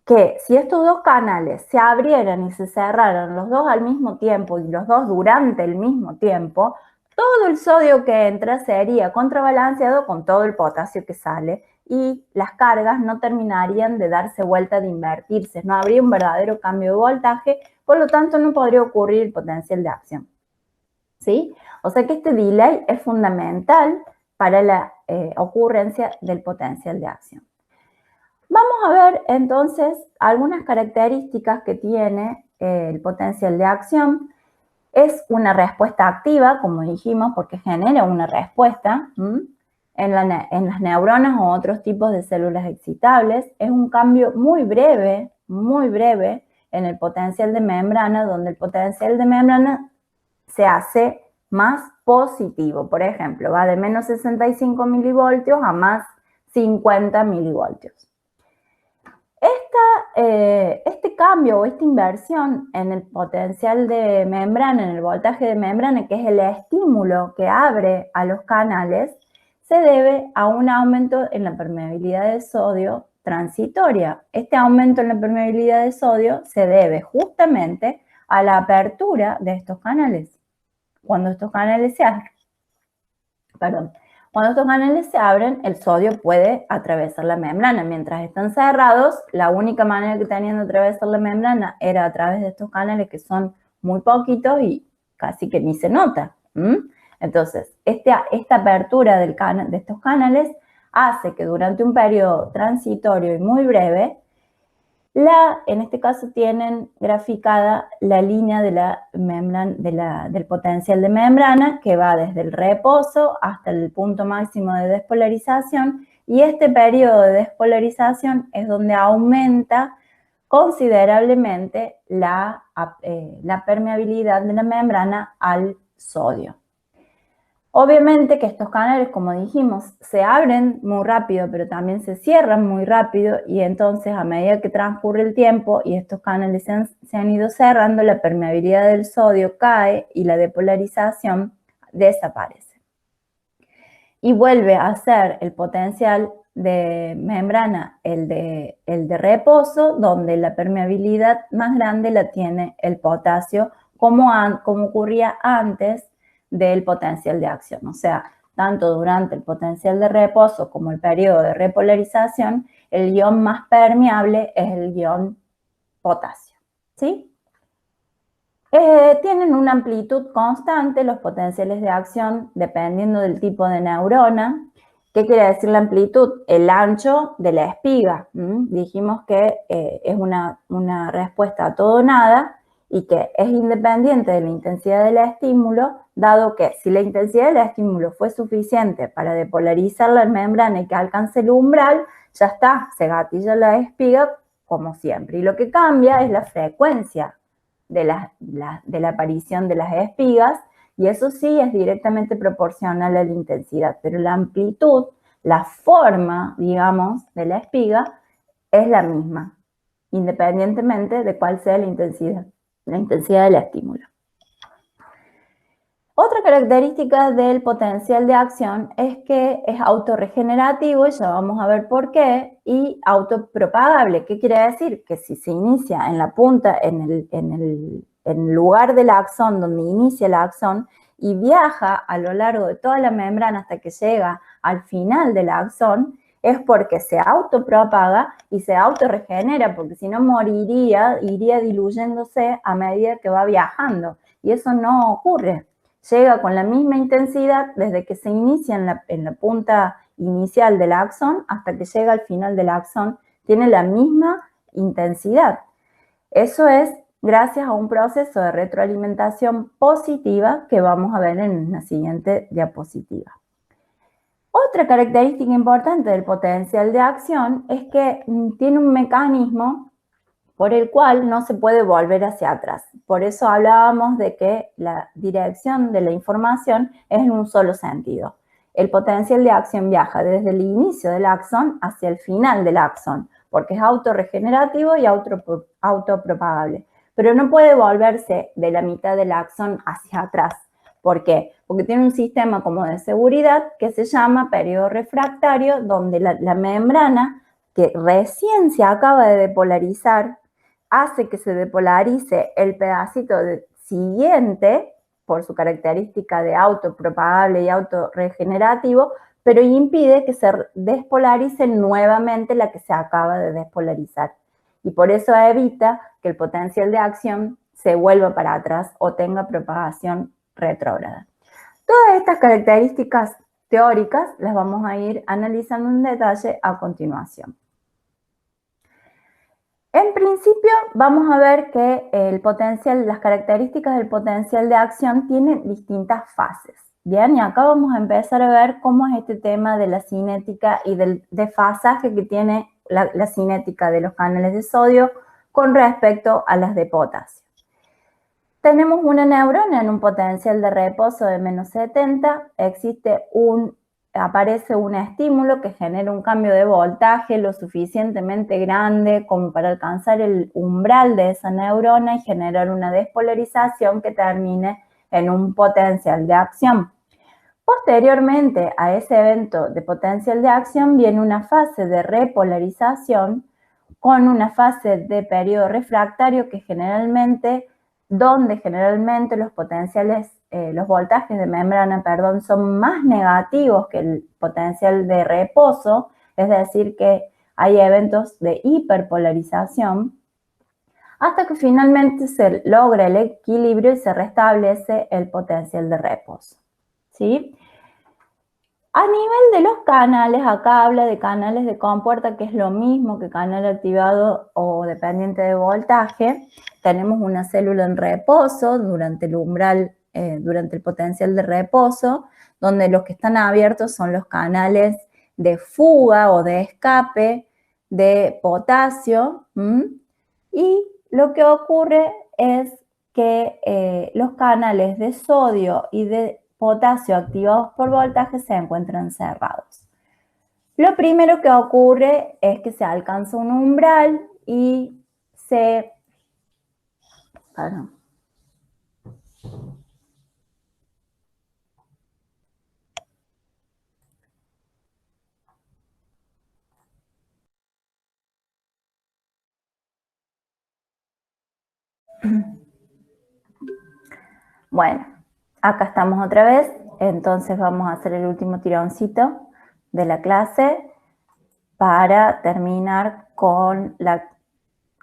que si estos dos canales se abrieran y se cerraran los dos al mismo tiempo y los dos durante el mismo tiempo, todo el sodio que entra sería contrabalanceado con todo el potasio que sale y las cargas no terminarían de darse vuelta, de invertirse, no habría un verdadero cambio de voltaje, por lo tanto no podría ocurrir el potencial de acción. ¿Sí? O sea que este delay es fundamental para la ocurrencia del potencial de acción. Vamos a ver entonces algunas características que tiene el potencial de acción. Es una respuesta activa, como dijimos, porque genera una respuesta en las neuronas o otros tipos de células excitables. Es un cambio muy breve en el potencial de membrana, donde el potencial de membrana se hace más positivo. Por ejemplo, va de menos 65 milivoltios a más 50 milivoltios. Este cambio o esta inversión en el potencial de membrana, en el voltaje de membrana, que es el estímulo que abre a los canales, se debe a un aumento en la permeabilidad de sodio transitoria. Este aumento en la permeabilidad de sodio se debe justamente a la apertura de estos canales. Cuando estos canales se abren, cuando estos canales se abren, el sodio puede atravesar la membrana. Mientras están cerrados, la única manera que tenían de atravesar la membrana era a través de estos canales que son muy poquitos y casi que ni se nota. Entonces, esta apertura de estos canales hace que durante un periodo transitorio y muy breve, en este caso tienen graficada la línea de la membrana, del potencial de membrana que va desde el reposo hasta el punto máximo de despolarización, y este periodo de despolarización es donde aumenta considerablemente la permeabilidad de la membrana al sodio. Obviamente que estos canales, como dijimos, se abren muy rápido, pero también se cierran muy rápido, y entonces a medida que transcurre el tiempo y estos canales se han ido cerrando, la permeabilidad del sodio cae y la depolarización desaparece. Y vuelve a ser el potencial de membrana el de reposo, donde la permeabilidad más grande la tiene el potasio, como ocurría antes del potencial de acción. O sea, tanto durante el potencial de reposo como el periodo de repolarización, el ion más permeable es el ion potasio, ¿sí? Tienen una amplitud constante los potenciales de acción dependiendo del tipo de neurona. ¿Qué quiere decir la amplitud? El ancho de la espiga. Dijimos que es una respuesta a todo o nada, y que es independiente de la intensidad del estímulo, dado que si la intensidad del estímulo fue suficiente para depolarizar la membrana y que alcance el umbral, ya está, se gatilla la espiga como siempre. Y lo que cambia es la frecuencia de la aparición de las espigas, y eso sí es directamente proporcional a la intensidad, pero la amplitud, la forma, digamos, de la espiga es la misma, independientemente de cuál sea la intensidad del estímulo. Otra característica del potencial de acción es que es autorregenerativo, y ya vamos a ver por qué, y autopropagable. ¿Qué quiere decir? Que si se inicia en la punta, en el lugar del axón donde inicia el axón, y viaja a lo largo de toda la membrana hasta que llega al final del axón, es porque se autopropaga y se autorregenera, porque si no moriría, iría diluyéndose a medida que va viajando, y eso no ocurre. Llega con la misma intensidad desde que se inicia en la punta inicial del axón hasta que llega al final del axón. Tiene la misma intensidad. Eso es gracias a un proceso de retroalimentación positiva que vamos a ver en la siguiente diapositiva. Otra característica importante del potencial de acción es que tiene un mecanismo por el cual no se puede volver hacia atrás. Por eso hablábamos de que la dirección de la información es en un solo sentido. El potencial de acción viaja desde el inicio del axón hacia el final del axón, porque es autorregenerativo y autopropagable. Pero no puede volverse de la mitad del axón hacia atrás. ¿Por qué? Porque tiene un sistema como de seguridad que se llama periodo refractario, donde la membrana que recién se acaba de depolarizar hace que se depolarice el pedacito siguiente por su característica de autopropagable y autorregenerativo, pero impide que se despolarice nuevamente la que se acaba de despolarizar. Y por eso evita que el potencial de acción se vuelva para atrás o tenga propagación retrógrada. Todas estas características teóricas las vamos a ir analizando en detalle a continuación. En principio, vamos a ver que las características del potencial de acción tienen distintas fases. Bien, y acá vamos a empezar a ver cómo es este tema de la cinética y del desfasaje que tiene la cinética de los canales de sodio con respecto a las de potasio. Tenemos una neurona en un potencial de reposo de menos 70, aparece un estímulo que genera un cambio de voltaje lo suficientemente grande como para alcanzar el umbral de esa neurona y generar una despolarización que termine en un potencial de acción. Posteriormente a ese evento de potencial de acción viene una fase de repolarización con una fase de periodo refractario donde generalmente los voltajes de membrana, son más negativos que el potencial de reposo, es decir, que hay eventos de hiperpolarización, hasta que finalmente se logra el equilibrio y se restablece el potencial de reposo. ¿Sí? A nivel de los canales, acá habla de canales de compuerta, que es lo mismo que canal activado o dependiente de voltaje. Tenemos una célula en reposo durante el umbral, durante el potencial de reposo, donde los que están abiertos son los canales de fuga o de escape de potasio. Y lo que ocurre es que los canales de sodio y de potasio activados por voltaje se encuentran cerrados. Lo primero que ocurre es que se alcanza un umbral y se... Bueno, acá estamos otra vez, entonces vamos a hacer el último tironcito de la clase para terminar con la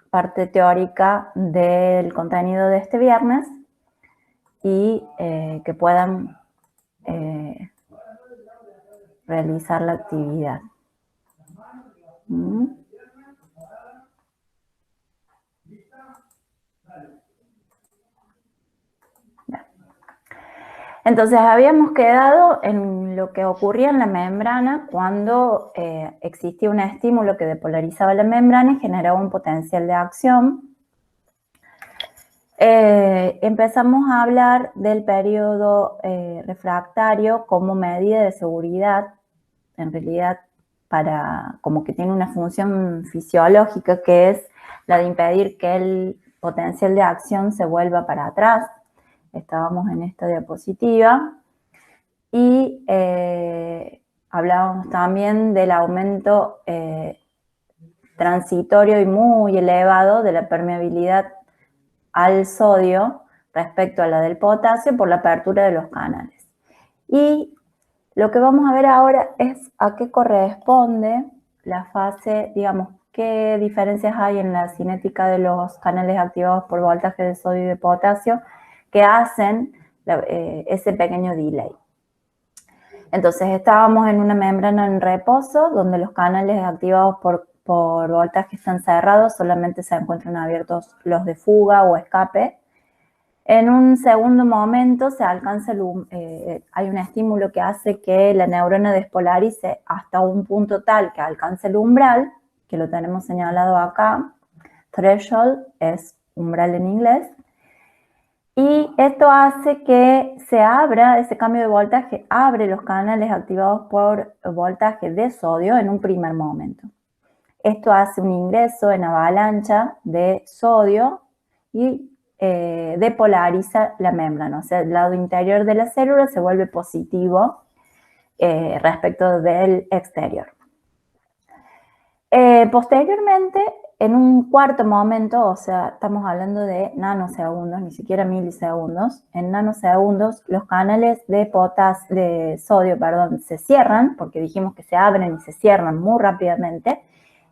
parte teórica del contenido de este viernes y que puedan realizar la actividad. Entonces habíamos quedado en lo que ocurría en la membrana cuando existía un estímulo que depolarizaba la membrana y generaba un potencial de acción. Empezamos a hablar del periodo refractario como medida de seguridad, en realidad como que tiene una función fisiológica, que es la de impedir que el potencial de acción se vuelva para atrás. Estábamos en esta diapositiva y hablábamos también del aumento transitorio y muy elevado de la permeabilidad al sodio respecto a la del potasio por la apertura de los canales. Y lo que vamos a ver ahora es a qué corresponde la fase, digamos, qué diferencias hay en la cinética de los canales activados por voltaje de sodio y de potasio que hacen ese pequeño delay. Entonces estábamos en una membrana en reposo donde los canales activados por voltaje están cerrados, solamente se encuentran abiertos los de fuga o escape. En un segundo momento se alcanza hay un estímulo que hace que la neurona despolarice hasta un punto tal que alcance el umbral, que lo tenemos señalado acá. Threshold es umbral en inglés. Y esto hace que se abra, ese cambio de voltaje abre los canales activados por voltaje de sodio en un primer momento. Esto hace un ingreso en avalancha de sodio y depolariza la membrana, o sea, el lado interior de la célula se vuelve positivo respecto del exterior. Posteriormente, en un cuarto momento, o sea, estamos hablando de nanosegundos, ni siquiera milisegundos, en nanosegundos los canales de sodio, se cierran, porque dijimos que se abren y se cierran muy rápidamente,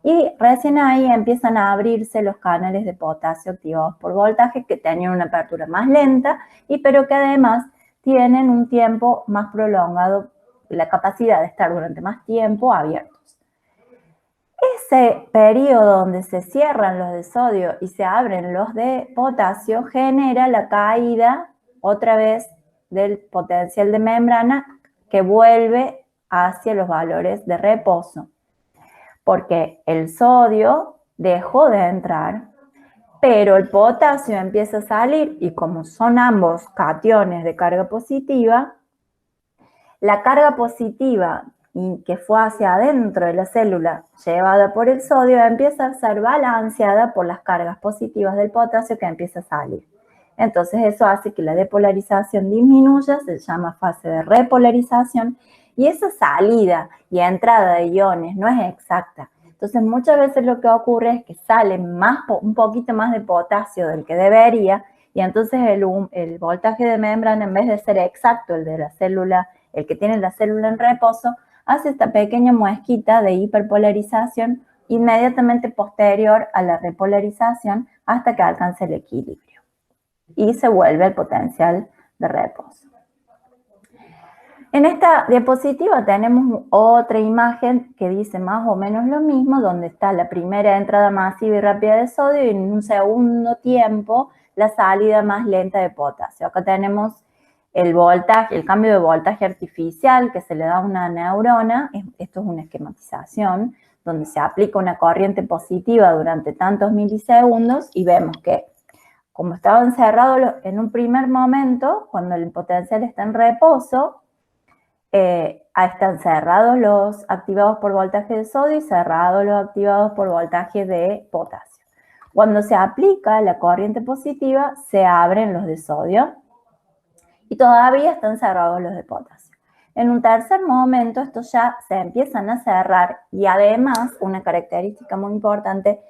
y recién ahí empiezan a abrirse los canales de potasio activados por voltaje que tenían una apertura más lenta, pero que además tienen un tiempo más prolongado, la capacidad de estar durante más tiempo abiertos. ese periodo donde se cierran los de sodio y se abren los de potasio genera la caída otra vez del potencial de membrana que vuelve hacia los valores de reposo, porque el sodio dejó de entrar, pero el potasio empieza a salir y como son ambos cationes de carga positiva, la carga positiva que fue hacia adentro de la célula llevada por el sodio empieza a ser balanceada por las cargas positivas del potasio que empieza a salir. Entonces eso hace que la depolarización disminuya, se llama fase de repolarización, y esa salida y entrada de iones no es exacta. Entonces muchas veces lo que ocurre es que sale un poquito más de potasio del que debería, y entonces el voltaje de membrana, en vez de ser exacto el de la célula, el que tiene la célula en reposo, hace esta pequeña muesquita de hiperpolarización inmediatamente posterior a la repolarización hasta que alcance el equilibrio y se vuelve el potencial de reposo. En esta diapositiva tenemos otra imagen que dice más o menos lo mismo, donde está la primera entrada masiva y rápida de sodio y en un segundo tiempo la salida más lenta de potasio. Acá tenemos el voltaje, el cambio de voltaje artificial que se le da a una neurona. Esto es una esquematización donde se aplica una corriente positiva durante tantos milisegundos y vemos que como estaban cerrados en un primer momento, cuando el potencial está en reposo, están cerrados los activados por voltaje de sodio y cerrados los activados por voltaje de potasio. Cuando se aplica la corriente positiva, se abren los de sodio y todavía están cerrados los de potasio. En un tercer momento, estos ya se empiezan a cerrar y además, una característica muy importante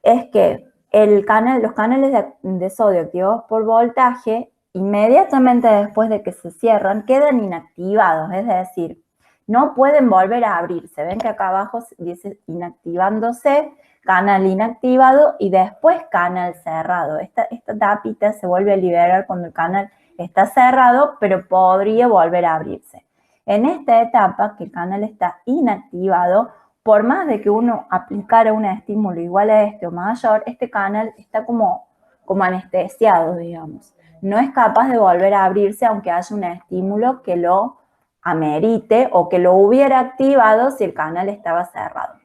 es que los canales de sodio activados por voltaje, inmediatamente después de que se cierran, quedan inactivados, es decir, no pueden volver a abrirse. Ven que acá abajo dice inactivándose, canal inactivado y después canal cerrado. Esta tapita se vuelve a liberar cuando el canal está cerrado, pero podría volver a abrirse. En esta etapa, que el canal está inactivado, por más de que uno aplicara un estímulo igual a este o mayor, este canal está como anestesiado, digamos. No es capaz de volver a abrirse aunque haya un estímulo que lo amerite o que lo hubiera activado si el canal estaba cerrado.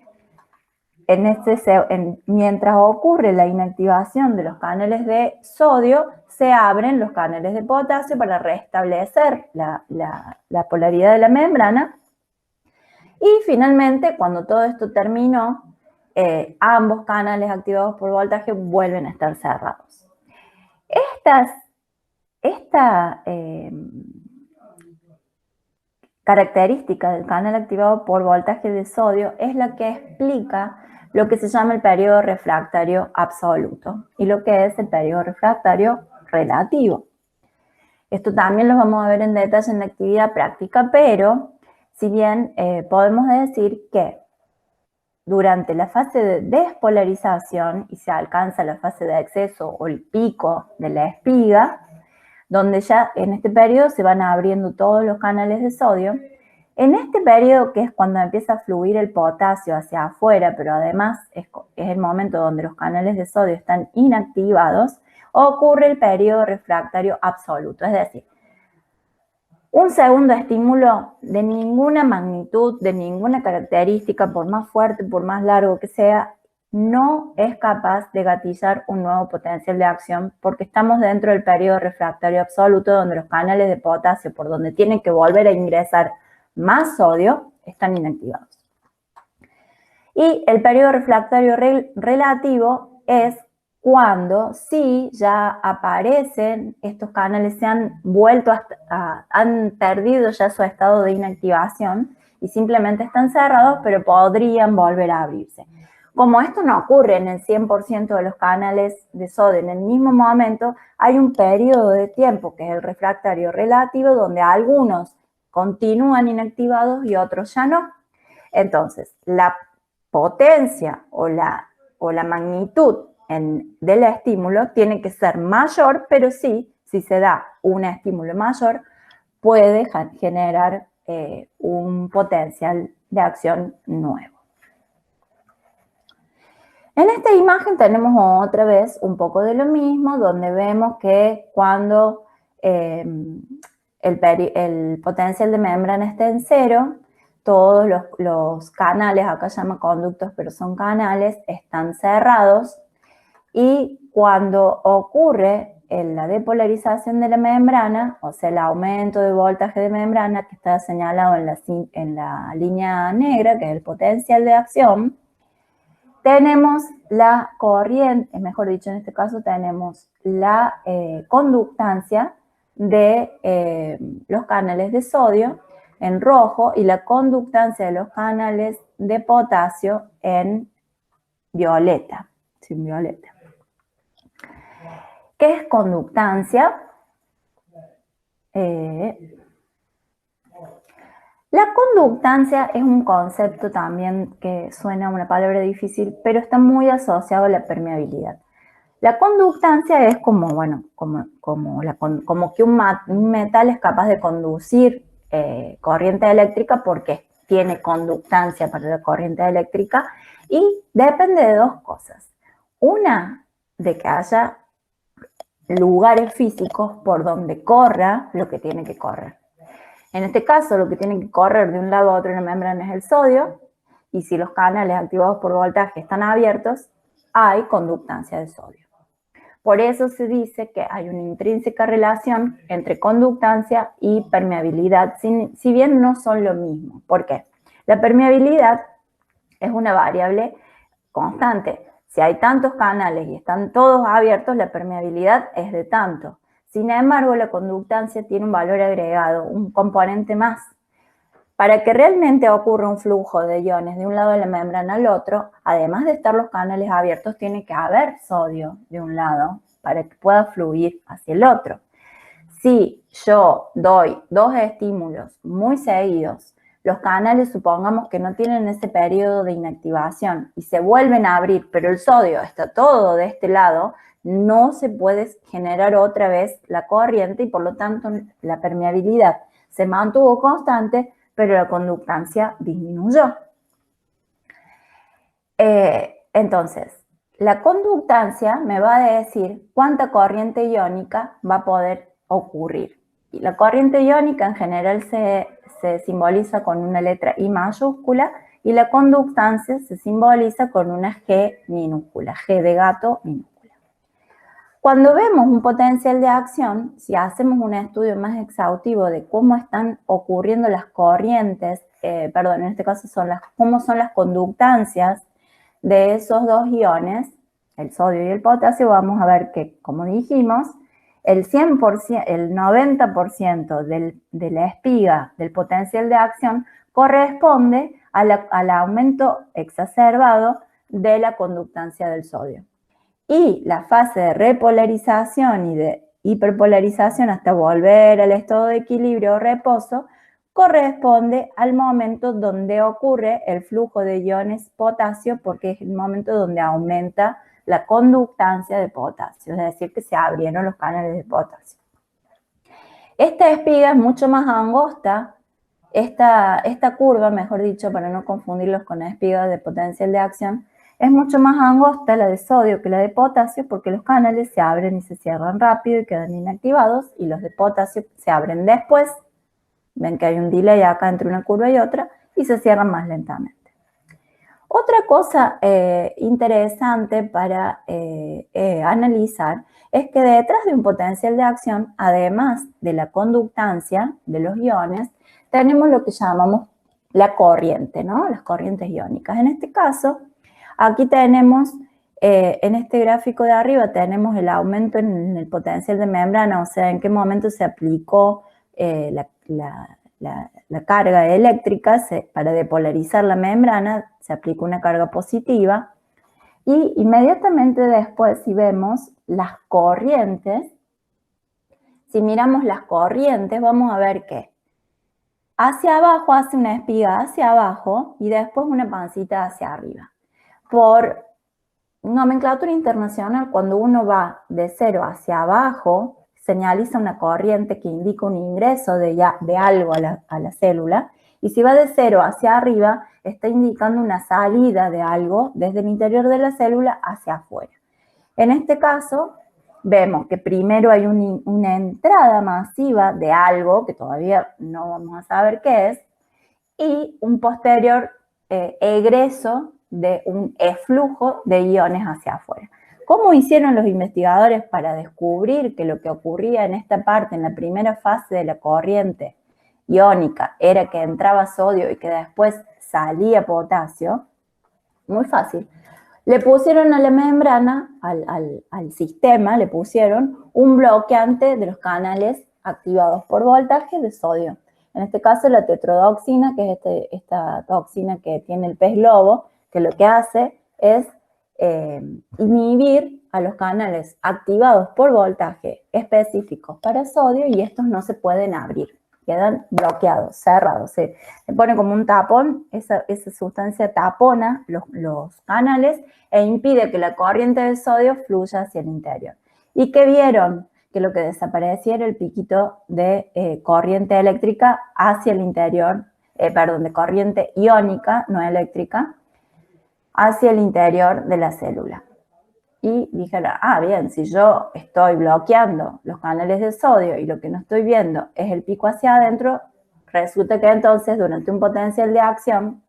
Mientras ocurre la inactivación de los canales de sodio, se abren los canales de potasio para restablecer la polaridad de la membrana. Y finalmente, cuando todo esto terminó, ambos canales activados por voltaje vuelven a estar cerrados. Esta característica del canal activado por voltaje de sodio es la que explica lo que se llama el periodo refractario absoluto y lo que es el periodo refractario relativo. Esto también lo vamos a ver en detalle en la actividad práctica, pero si bien podemos decir que durante la fase de despolarización y se alcanza la fase de exceso o el pico de la espiga, donde ya en este periodo se van abriendo todos los canales de sodio, en este periodo, que es cuando empieza a fluir el potasio hacia afuera, pero además es el momento donde los canales de sodio están inactivados, ocurre el periodo refractario absoluto, es decir, un segundo estímulo de ninguna magnitud, de ninguna característica, por más fuerte, por más largo que sea, no es capaz de gatillar un nuevo potencial de acción porque estamos dentro del periodo refractario absoluto donde los canales de potasio, por donde tienen que volver a ingresar más sodio, están inactivados. Y el periodo refractario relativo es cuando sí ya aparecen estos canales, se han vuelto han perdido ya su estado de inactivación y simplemente están cerrados, pero podrían volver a abrirse. Como esto no ocurre en el 100% de los canales de sodio en el mismo momento, hay un periodo de tiempo que es el refractario relativo donde algunos continúan inactivados y otros ya no. Entonces, la potencia o la magnitud del estímulo tiene que ser mayor, pero sí, si se da un estímulo mayor, puede generar un potencial de acción nuevo. En esta imagen tenemos otra vez un poco de lo mismo, donde vemos que cuando el potencial de membrana está en cero, todos los canales, acá se llaman conductos, pero son canales, están cerrados, y cuando ocurre la depolarización de la membrana, o sea, el aumento de voltaje de membrana que está señalado en la línea negra, que es el potencial de acción, tenemos la corriente, mejor dicho, en este caso tenemos la conductancia de los canales de sodio en rojo y la conductancia de los canales de potasio en violeta, sin violeta. ¿Qué es conductancia? La conductancia es un concepto también que suena una palabra difícil, pero está muy asociado a la permeabilidad. La conductancia es como que un metal es capaz de conducir corriente eléctrica porque tiene conductancia para la corriente eléctrica y depende de dos cosas. Una, de que haya lugares físicos por donde corra lo que tiene que correr. En este caso, lo que tiene que correr de un lado a otro en la membrana es el sodio, y si los canales activados por voltaje están abiertos, hay conductancia de sodio. Por eso se dice que hay una intrínseca relación entre conductancia y permeabilidad, si bien no son lo mismo. ¿Por qué? La permeabilidad es una variable constante. Si hay tantos canales y están todos abiertos, la permeabilidad es de tanto. Sin embargo, la conductancia tiene un valor agregado, un componente más. Para que realmente ocurra un flujo de iones de un lado de la membrana al otro, además de estar los canales abiertos, tiene que haber sodio de un lado para que pueda fluir hacia el otro. Si yo doy dos estímulos muy seguidos, los canales supongamos que no tienen ese periodo de inactivación y se vuelven a abrir, pero el sodio está todo de este lado, no se puede generar otra vez la corriente y por lo tanto la permeabilidad se mantuvo constante, pero la conductancia disminuyó. Entonces, la conductancia me va a decir cuánta corriente iónica va a poder ocurrir. Y la corriente iónica en general se simboliza con una letra I mayúscula y la conductancia se simboliza con una G minúscula, G de gato minúscula. Cuando vemos un potencial de acción, si hacemos un estudio más exhaustivo de cómo están ocurriendo las corrientes, en este caso cómo son las conductancias de esos dos iones, el sodio y el potasio, vamos a ver que, como dijimos, el 100%, el 90% de la espiga del potencial de acción corresponde al aumento exacerbado de la conductancia del sodio. Y la fase de repolarización y de hiperpolarización hasta volver al estado de equilibrio o reposo corresponde al momento donde ocurre el flujo de iones potasio, porque es el momento donde aumenta la conductancia de potasio, es decir, que se abrieron los canales de potasio. Esta espiga es mucho más angosta, esta curva, mejor dicho, para no confundirlos con la espiga de potencial de acción, es mucho más angosta la de sodio que la de potasio porque los canales se abren y se cierran rápido y quedan inactivados y los de potasio se abren después. Ven que hay un delay acá entre una curva y otra y se cierran más lentamente. Otra cosa interesante para analizar es que detrás de un potencial de acción, además de la conductancia de los iones, tenemos lo que llamamos la corriente, ¿no? Las corrientes iónicas. En este caso, aquí tenemos, en este gráfico de arriba, tenemos el aumento en el potencial de membrana, o sea, en qué momento se aplicó la carga eléctrica para depolarizar la membrana, se aplica una carga positiva, y inmediatamente después, si vemos las corrientes, si miramos las corrientes, vamos a ver que hacia abajo hace una espiga hacia abajo y después una pancita hacia arriba. Por nomenclatura internacional, cuando uno va de cero hacia abajo, señaliza una corriente que indica un ingreso de algo a la célula, Y si va de 0 hacia arriba, está indicando una salida de algo desde el interior de la célula hacia afuera. En este caso, vemos que primero hay una entrada masiva de algo, que todavía no vamos a saber qué es, y un posterior egreso de un eflujo de iones hacia afuera. ¿Cómo hicieron los investigadores para descubrir que lo que ocurría en esta parte, en la primera fase de la corriente iónica, era que entraba sodio y que después salía potasio? Muy fácil. Le pusieron a la membrana, al sistema, le pusieron un bloqueante de los canales activados por voltaje de sodio. En este caso la tetrodoxina, que es esta toxina que tiene el pez globo, que lo que hace es inhibir a los canales activados por voltaje específicos para sodio y estos no se pueden abrir, quedan bloqueados, cerrados. Se pone como un tapón, esa sustancia tapona los canales e impide que la corriente de sodio fluya hacia el interior. ¿Y qué vieron? Que lo que desaparecía era el piquito de corriente eléctrica hacia el interior, de corriente iónica, no eléctrica, hacia el interior de la célula. Y dijeron, bien, si yo estoy bloqueando los canales de sodio y lo que no estoy viendo es el pico hacia adentro, resulta que entonces durante un potencial de acción,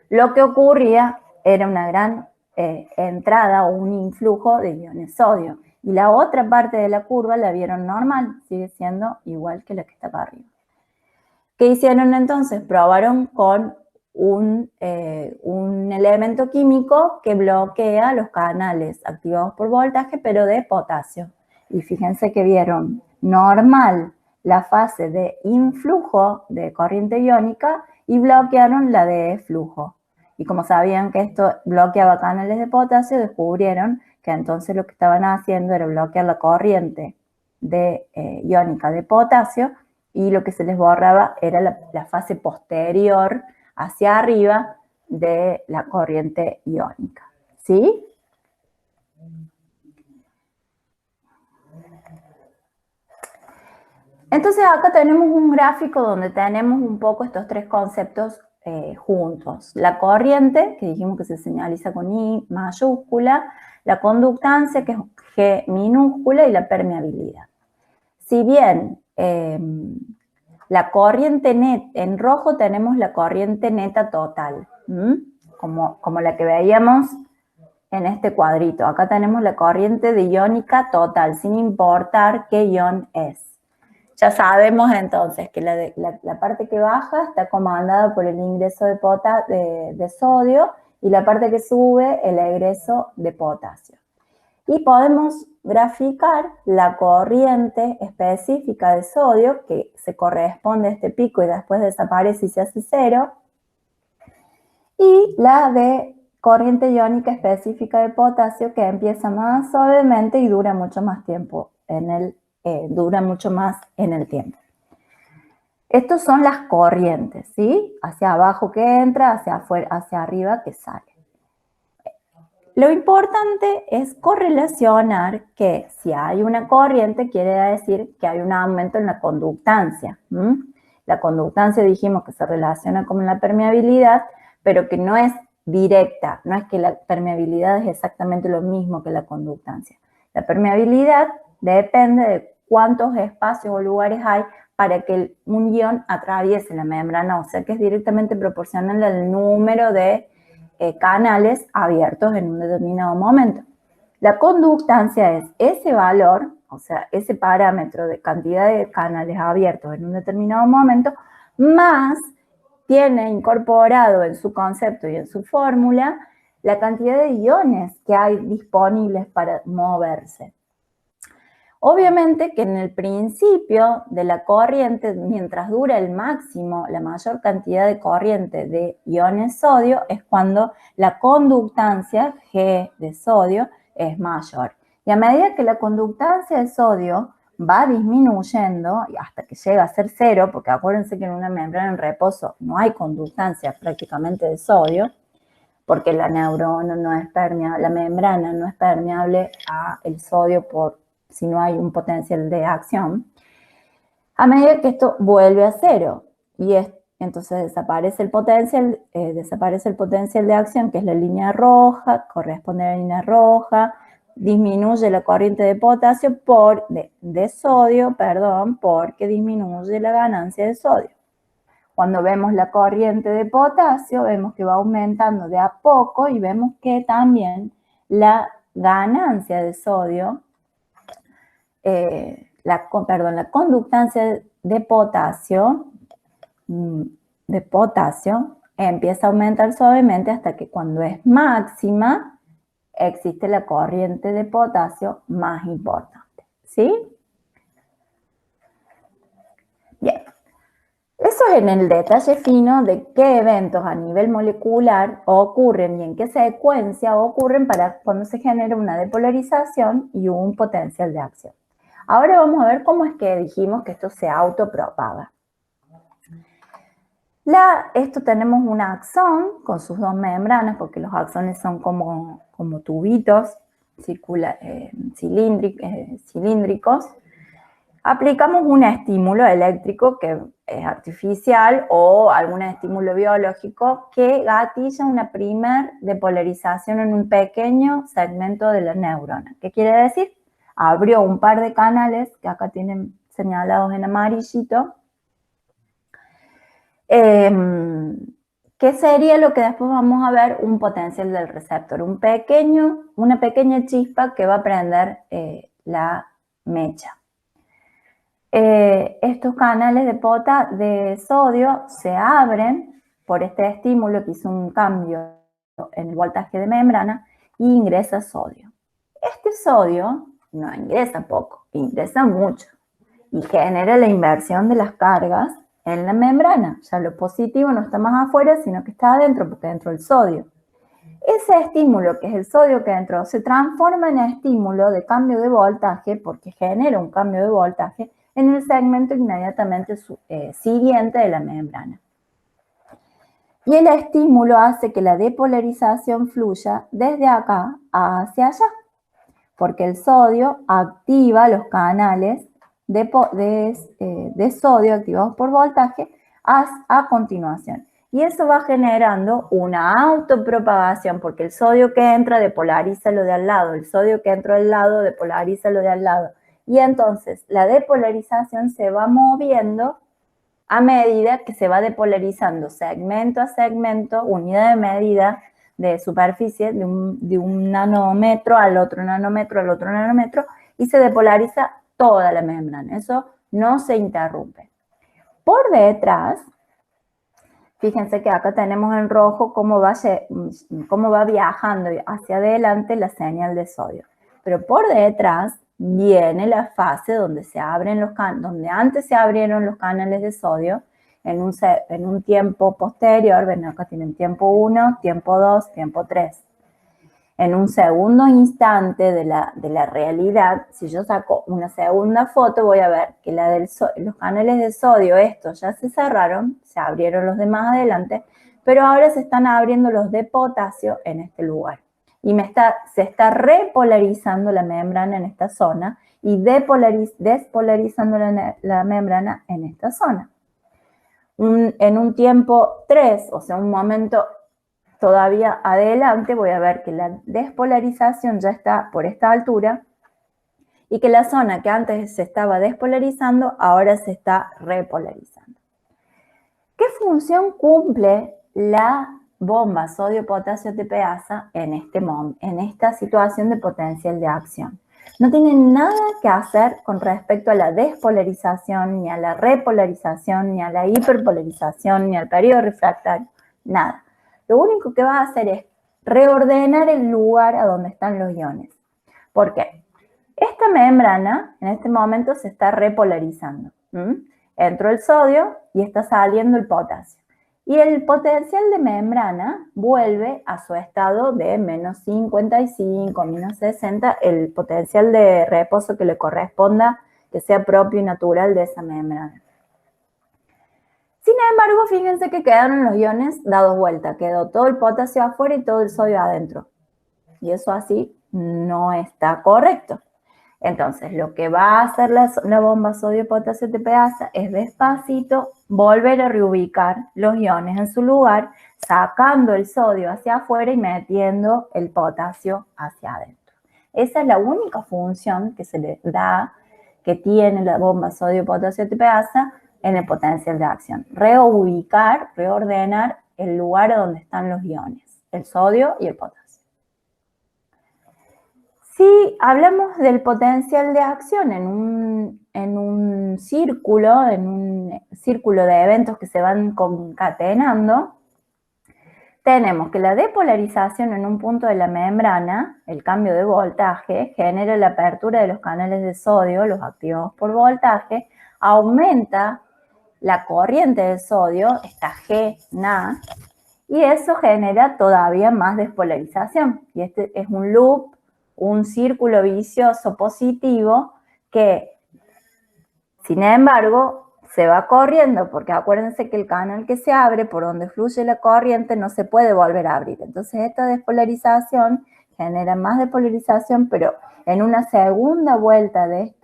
lo que ocurría era una gran entrada o un influjo de iones sodio. Y la otra parte de la curva la vieron normal, sigue siendo igual que la que está acá arriba. ¿Qué hicieron entonces? Probaron con un elemento químico que bloquea los canales activados por voltaje, pero de potasio. Y fíjense que vieron normal la fase de influjo de corriente iónica y bloquearon la de flujo. Y como sabían que esto bloqueaba canales de potasio, descubrieron que entonces lo que estaban haciendo era bloquear la corriente iónica de potasio y lo que se les borraba era la fase posterior hacia arriba de la corriente iónica. ¿Sí? Entonces acá tenemos un gráfico donde tenemos un poco estos tres conceptos juntos. La corriente, que dijimos que se señaliza con I mayúscula, la conductancia, que es G minúscula, y la permeabilidad. Si bien la corriente neta, en rojo tenemos la corriente neta total, como la que veíamos en este cuadrito. Acá tenemos la corriente de iónica total, sin importar qué ion es. Ya sabemos entonces que la parte que baja está comandada por el ingreso de sodio y la parte que sube el egreso de potasio. Y podemos graficar la corriente específica de sodio, que se corresponde a este pico y después desaparece y se hace cero, y la de corriente iónica específica de potasio, que empieza más suavemente y dura mucho más tiempo en el tiempo. Estos son las corrientes, ¿sí? Hacia abajo que entra, hacia arriba que sale. Lo importante es correlacionar que si hay una corriente quiere decir que hay un aumento en la conductancia. La conductancia dijimos que se relaciona con la permeabilidad, pero que no es directa, no es que la permeabilidad es exactamente lo mismo que la conductancia. La permeabilidad depende de cuántos espacios o lugares hay para que un ion atraviese la membrana, o sea que es directamente proporcional al número de canales abiertos en un determinado momento. La conductancia es ese valor, o sea, ese parámetro de cantidad de canales abiertos en un determinado momento, más tiene incorporado en su concepto y en su fórmula la cantidad de iones que hay disponibles para moverse. Obviamente que en el principio de la corriente, mientras dura el máximo, la mayor cantidad de corriente de iones sodio, es cuando la conductancia, G de sodio, es mayor. Y a medida que la conductancia de sodio va disminuyendo hasta que llega a ser cero, porque acuérdense que en una membrana en reposo no hay conductancia prácticamente de sodio, porque la neurona no es permeable, la membrana no es permeable al sodio si no hay un potencial de acción, a medida que esto vuelve a cero. Y entonces desaparece el potencial de acción, que es la línea roja, corresponde a la línea roja, disminuye la corriente de potasio de sodio, porque disminuye la ganancia de sodio. Cuando vemos la corriente de potasio, vemos que va aumentando de a poco y vemos que también la ganancia de sodio, la conductancia de potasio empieza a aumentar suavemente hasta que cuando es máxima existe la corriente de potasio más importante, ¿sí? Bien, eso es en el detalle fino de qué eventos a nivel molecular ocurren y en qué secuencia ocurren para cuando se genera una depolarización y un potencial de acción. Ahora vamos a ver cómo es que dijimos que esto se autopropaga. Esto tenemos un axón con sus dos membranas, porque los axones son como tubitos cilíndricos. Aplicamos un estímulo eléctrico que es artificial o algún estímulo biológico que gatilla una primer depolarización en un pequeño segmento de la neurona. ¿Qué quiere decir? Abrió un par de canales que acá tienen señalados en amarillito, que sería lo que después vamos a ver un potencial del receptor, una pequeña chispa que va a prender la mecha. Estos canales de sodio se abren por este estímulo que hizo un cambio en el voltaje de membrana y ingresa sodio. Este sodio no ingresa poco, ingresa mucho y genera la inversión de las cargas en la membrana. Ya lo positivo no está más afuera, sino que está adentro, porque dentro el sodio. Ese estímulo, que es el sodio que entró, se transforma en estímulo de cambio de voltaje, porque genera un cambio de voltaje en el segmento inmediatamente siguiente de la membrana. Y el estímulo hace que la depolarización fluya desde acá hacia allá, porque el sodio activa los canales de sodio activados por voltaje a continuación. Y eso va generando una autopropagación, porque el sodio que entra depolariza lo de al lado, el sodio que entra al lado depolariza lo de al lado. Y entonces la depolarización se va moviendo a medida que se va depolarizando segmento a segmento, unidad de medida de superficie, de un nanómetro al otro nanómetro, al otro nanómetro, y se depolariza toda la membrana. Eso no se interrumpe. Por detrás, fíjense que acá tenemos en rojo cómo va viajando hacia adelante la señal de sodio. Pero por detrás viene la fase donde donde antes se abrieron los canales de sodio en un tiempo posterior. Ven, acá tienen tiempo 1, tiempo 2, tiempo 3. En un segundo instante de la realidad, si yo saco una segunda foto, voy a ver que los canales de sodio, estos ya se cerraron, se abrieron los de más adelante, pero ahora se están abriendo los de potasio en este lugar. Y se está repolarizando la membrana en esta zona y despolarizando la membrana en esta zona. En un tiempo 3, o sea, un momento todavía adelante, voy a ver que la despolarización ya está por esta altura y que la zona que antes se estaba despolarizando ahora se está repolarizando. ¿Qué función cumple la bomba sodio-potasio TPasa en esta situación de potencial de acción? No tiene nada que hacer con respecto a la despolarización, ni a la repolarización, ni a la hiperpolarización, ni al periodo refractario, nada. Lo único que va a hacer es reordenar el lugar a donde están los iones. ¿Por qué? Esta membrana en este momento se está repolarizando. Entró el sodio y está saliendo el potasio. Y el potencial de membrana vuelve a su estado de menos 55, menos 60, el potencial de reposo que le corresponda, que sea propio y natural de esa membrana. Sin embargo, fíjense que quedaron los iones dados vuelta. Quedó todo el potasio afuera y todo el sodio adentro. Y eso así no está correcto. Entonces, lo que va a hacer la bomba sodio-potasio TPasa es despacito volver a reubicar los iones en su lugar, sacando el sodio hacia afuera y metiendo el potasio hacia adentro. Esa es la única función que se le da, que tiene la bomba sodio-potasio TPasa en el potencial de acción. Reubicar, reordenar el lugar donde están los iones, el sodio y el potasio. Si hablamos del potencial de acción en un círculo de eventos que se van concatenando, tenemos que la depolarización en un punto de la membrana, el cambio de voltaje, genera la apertura de los canales de sodio, los activados por voltaje, aumenta la corriente de sodio, esta G, Na, y eso genera todavía más despolarización. Y este es un loop, un círculo vicioso positivo que, sin embargo, se va corriendo, porque acuérdense que el canal que se abre, por donde fluye la corriente, no se puede volver a abrir. Entonces esta despolarización genera más despolarización, pero en una segunda vuelta de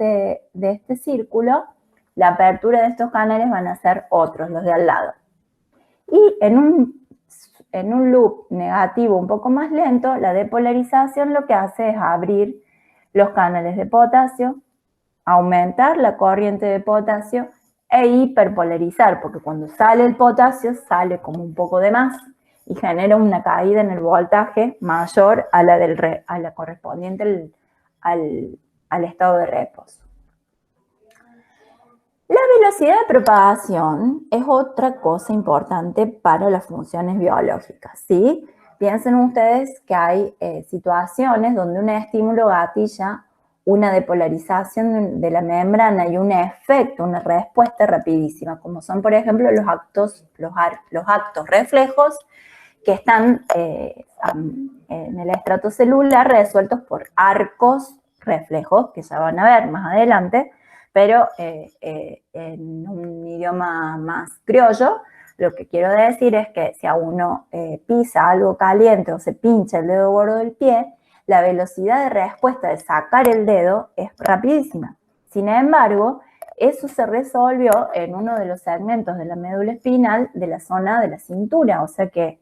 este círculo, la apertura de estos canales van a ser otros, los de al lado. Y en un loop negativo un poco más lento, la depolarización lo que hace es abrir los canales de potasio, aumentar la corriente de potasio e hiperpolarizar, porque cuando sale el potasio sale como un poco de más y genera una caída en el voltaje mayor a la correspondiente al estado de reposo. La velocidad de propagación es otra cosa importante para las funciones biológicas, ¿sí? Piensen ustedes que hay situaciones donde un estímulo gatilla una depolarización de la membrana y un efecto, una respuesta rapidísima, como son, por ejemplo, los actos reflejos que están en el estrato celular resueltos por arcos reflejos, que ya van a ver más adelante, pero en un idioma más criollo, lo que quiero decir es que si a uno pisa algo caliente o se pincha el dedo gordo del pie, la velocidad de respuesta de sacar el dedo es rapidísima. Sin embargo, eso se resolvió en uno de los segmentos de la médula espinal de la zona de la cintura, o sea que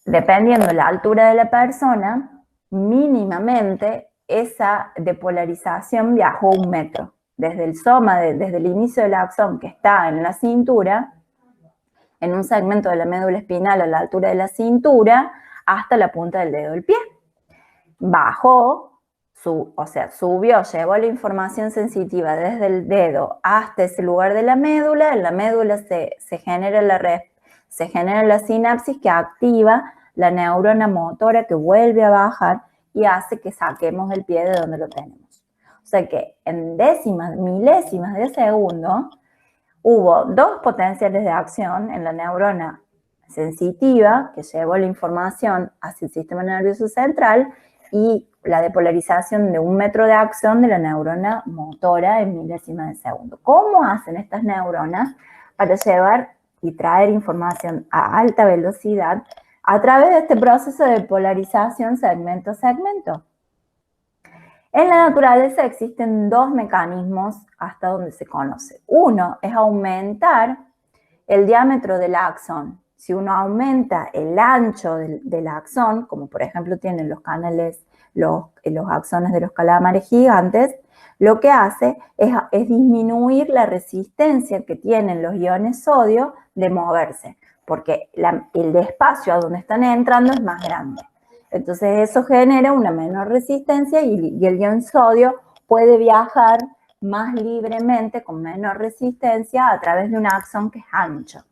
dependiendo de la altura de la persona, mínimamente esa depolarización viajó 1 metro. Desde el soma, desde el inicio del axón que está en la cintura, en un segmento de la médula espinal a la altura de la cintura, hasta la punta del dedo del pie. Bajó, subió, llevó la información sensitiva desde el dedo hasta ese lugar de la médula. En la médula se genera la sinapsis que activa la neurona motora que vuelve a bajar y hace que saquemos el pie de donde lo tenemos. O sea que en milésimas de segundo hubo 2 potenciales de acción en la neurona sensitiva que llevó la información hacia el sistema nervioso central y la depolarización de 1 metro de acción de la neurona motora en milésimas de segundo. ¿Cómo hacen estas neuronas para llevar y traer información a alta velocidad a través de este proceso de polarización segmento a segmento? En la naturaleza existen 2 mecanismos hasta donde se conoce. Uno es aumentar el diámetro del axón. Si uno aumenta el ancho del axón, como por ejemplo tienen los canales, los axones de los calamares gigantes, lo que hace es disminuir la resistencia que tienen los iones sodio de moverse, porque el espacio a donde están entrando es más grande. Entonces eso genera una menor resistencia y el ion sodio puede viajar más libremente, con menor resistencia, a través de un axón que es ancho.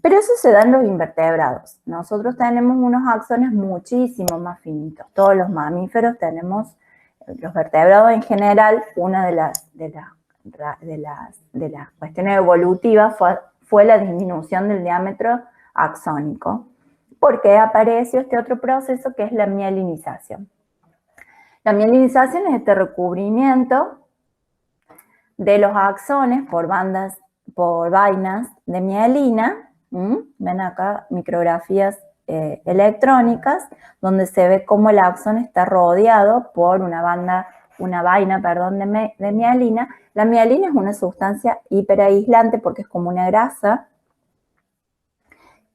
Pero eso se da en los invertebrados. Nosotros tenemos unos axones muchísimo más finitos. Todos los mamíferos tenemos, los vertebrados en general, una de las cuestiones evolutivas fue la disminución del diámetro axónico, porque apareció este otro proceso que es la mielinización. La mielinización es este recubrimiento de los axones por vainas de mielina. Ven acá micrografías electrónicas donde se ve cómo el axón está rodeado por una banda una vaina, perdón, de mielina. La mielina es una sustancia hiperaislante porque es como una grasa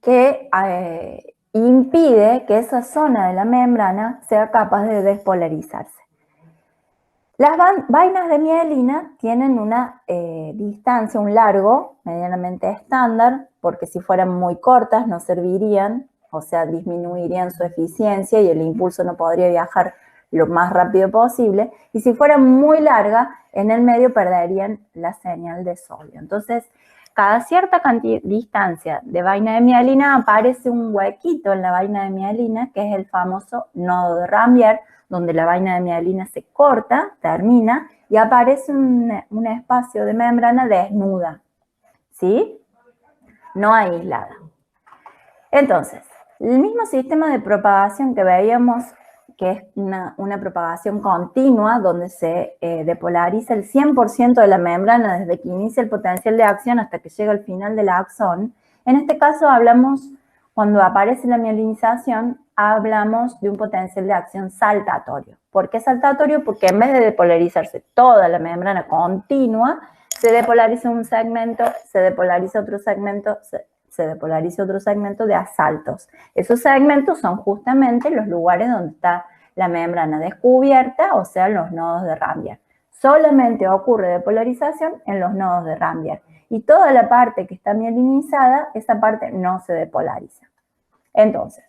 que impide que esa zona de la membrana sea capaz de despolarizarse. Las vainas de mielina tienen una distancia, un largo medianamente estándar, porque si fueran muy cortas no servirían, o sea, disminuirían su eficiencia y el impulso no podría viajar lo más rápido posible, y si fuera muy larga, en el medio perderían la señal de sodio. Entonces, cada cierta distancia de vaina de mielina aparece un huequito en la vaina de mielina, que es el famoso nodo de Rambier, donde la vaina de mielina se corta, termina, y aparece un espacio de membrana desnuda, ¿sí? No aislada. Entonces, el mismo sistema de propagación que veíamos, que es una propagación continua, donde se depolariza el 100% de la membrana desde que inicia el potencial de acción hasta que llega al final del axón. En este caso hablamos, cuando aparece la mielinización, hablamos de un potencial de acción saltatorio. ¿Por qué saltatorio? Porque en vez de depolarizarse toda la membrana continua, se depolariza un segmento, se depolariza otro segmento, se depolariza otro segmento de asaltos. Esos segmentos son justamente los lugares donde está la membrana descubierta, o sea, los nodos de Rambier. Solamente ocurre depolarización en los nodos de Rambier. Y toda la parte que está mielinizada, esa parte no se depolariza. Entonces,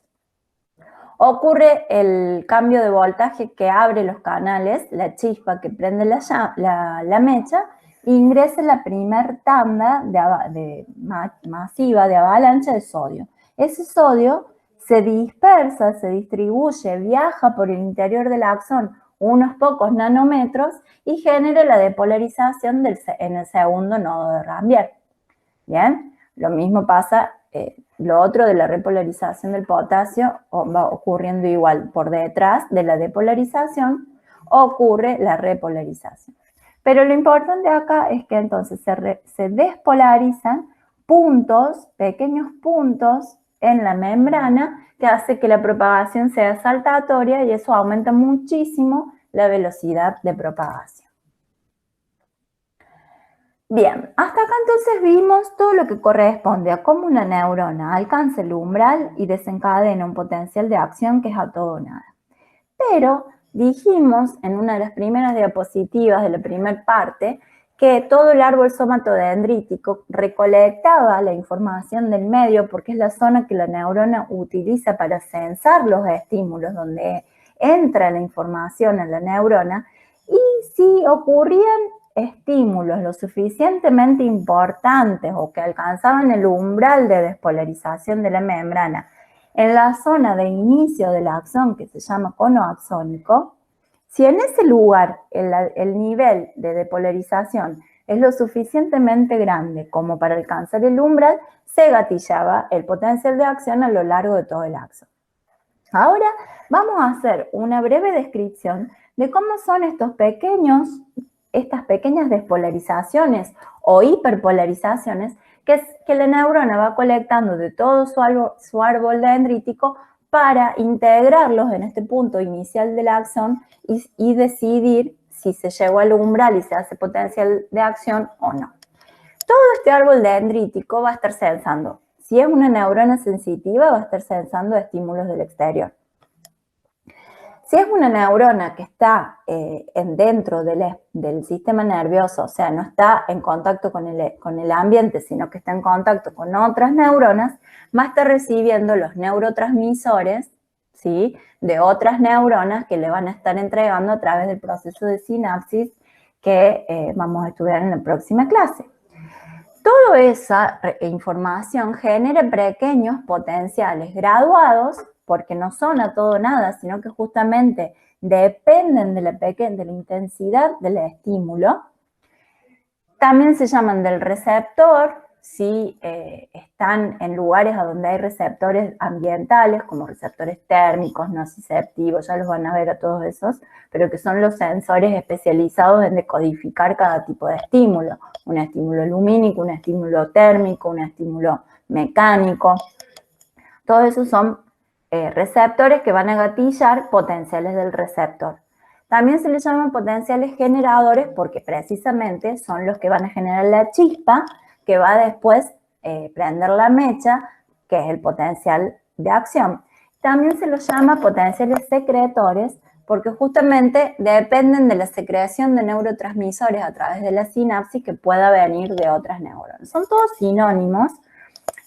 ocurre el cambio de voltaje que abre los canales, la chispa que prende la mecha, ingresa la primer tanda masiva de avalancha de sodio. Ese sodio se dispersa, se distribuye, viaja por el interior del axón unos pocos nanómetros y genera la depolarización en el segundo nodo de Rambier. Bien, lo mismo pasa, lo otro de la repolarización del potasio va ocurriendo igual. Por detrás de la depolarización ocurre la repolarización. Pero lo importante acá es que entonces se despolarizan puntos, pequeños puntos en la membrana que hace que la propagación sea saltatoria y eso aumenta muchísimo la velocidad de propagación. Bien, hasta acá entonces vimos todo lo que corresponde a cómo una neurona alcanza el umbral y desencadena un potencial de acción que es a todo o nada. Pero dijimos en una de las primeras diapositivas de la primera parte que todo el árbol somatodendrítico recolectaba la información del medio porque es la zona que la neurona utiliza para sensar los estímulos, donde entra la información en la neurona, y si ocurrían estímulos lo suficientemente importantes o que alcanzaban el umbral de despolarización de la membrana en la zona de inicio del axón, que se llama cono axónico, si en ese lugar el nivel de depolarización es lo suficientemente grande como para alcanzar el umbral, se gatillaba el potencial de acción a lo largo de todo el axón. Ahora vamos a hacer una breve descripción de cómo son estas pequeñas despolarizaciones o hiperpolarizaciones que la neurona va colectando de todo su árbol dendrítico para integrarlos en este punto inicial del axón y decidir si se llegó al umbral y se hace potencial de acción o no. Todo este árbol dendrítico va a estar sensando. Si es una neurona sensitiva, va a estar sensando estímulos del exterior. Si es una neurona que está dentro del sistema nervioso, o sea, no está en contacto con el ambiente, sino que está en contacto con otras neuronas, va a estar recibiendo los neurotransmisores, ¿sí?, de otras neuronas que le van a estar entregando a través del proceso de sinapsis que vamos a estudiar en la próxima clase. Toda esa información genera pequeños potenciales graduados, porque no son a todo o nada, sino que justamente dependen de la intensidad del estímulo. También se llaman del receptor, si están en lugares a donde hay receptores ambientales, como receptores térmicos, nociceptivos, ya los van a ver a todos esos, pero que son los sensores especializados en decodificar cada tipo de estímulo. Un estímulo lumínico, un estímulo térmico, un estímulo mecánico. Todos esos son receptores que van a gatillar potenciales del receptor. También se les llama potenciales generadores porque precisamente son los que van a generar la chispa que va a después prender la mecha, que es el potencial de acción. También se los llama potenciales secretores porque justamente dependen de la secreción de neurotransmisores a través de la sinapsis que pueda venir de otras neuronas. Son todos sinónimos.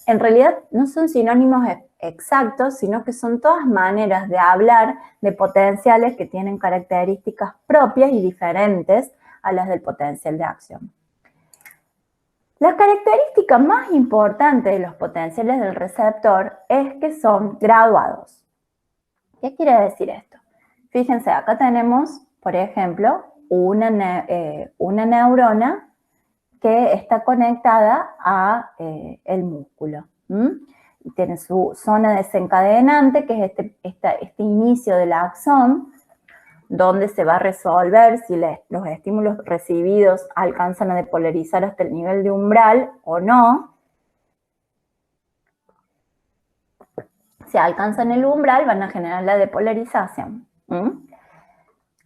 En realidad no son sinónimos exactos, sino que son todas maneras de hablar de potenciales que tienen características propias y diferentes a las del potencial de acción. La característica más importante de los potenciales del receptor es que son graduados. ¿Qué quiere decir esto? Fíjense, acá tenemos, por ejemplo, una neurona que está conectada a el músculo. Y tiene su zona desencadenante, que es este inicio del axón, donde se va a resolver si los estímulos recibidos alcanzan a depolarizar hasta el nivel de umbral o no. Si alcanzan el umbral, van a generar la depolarización.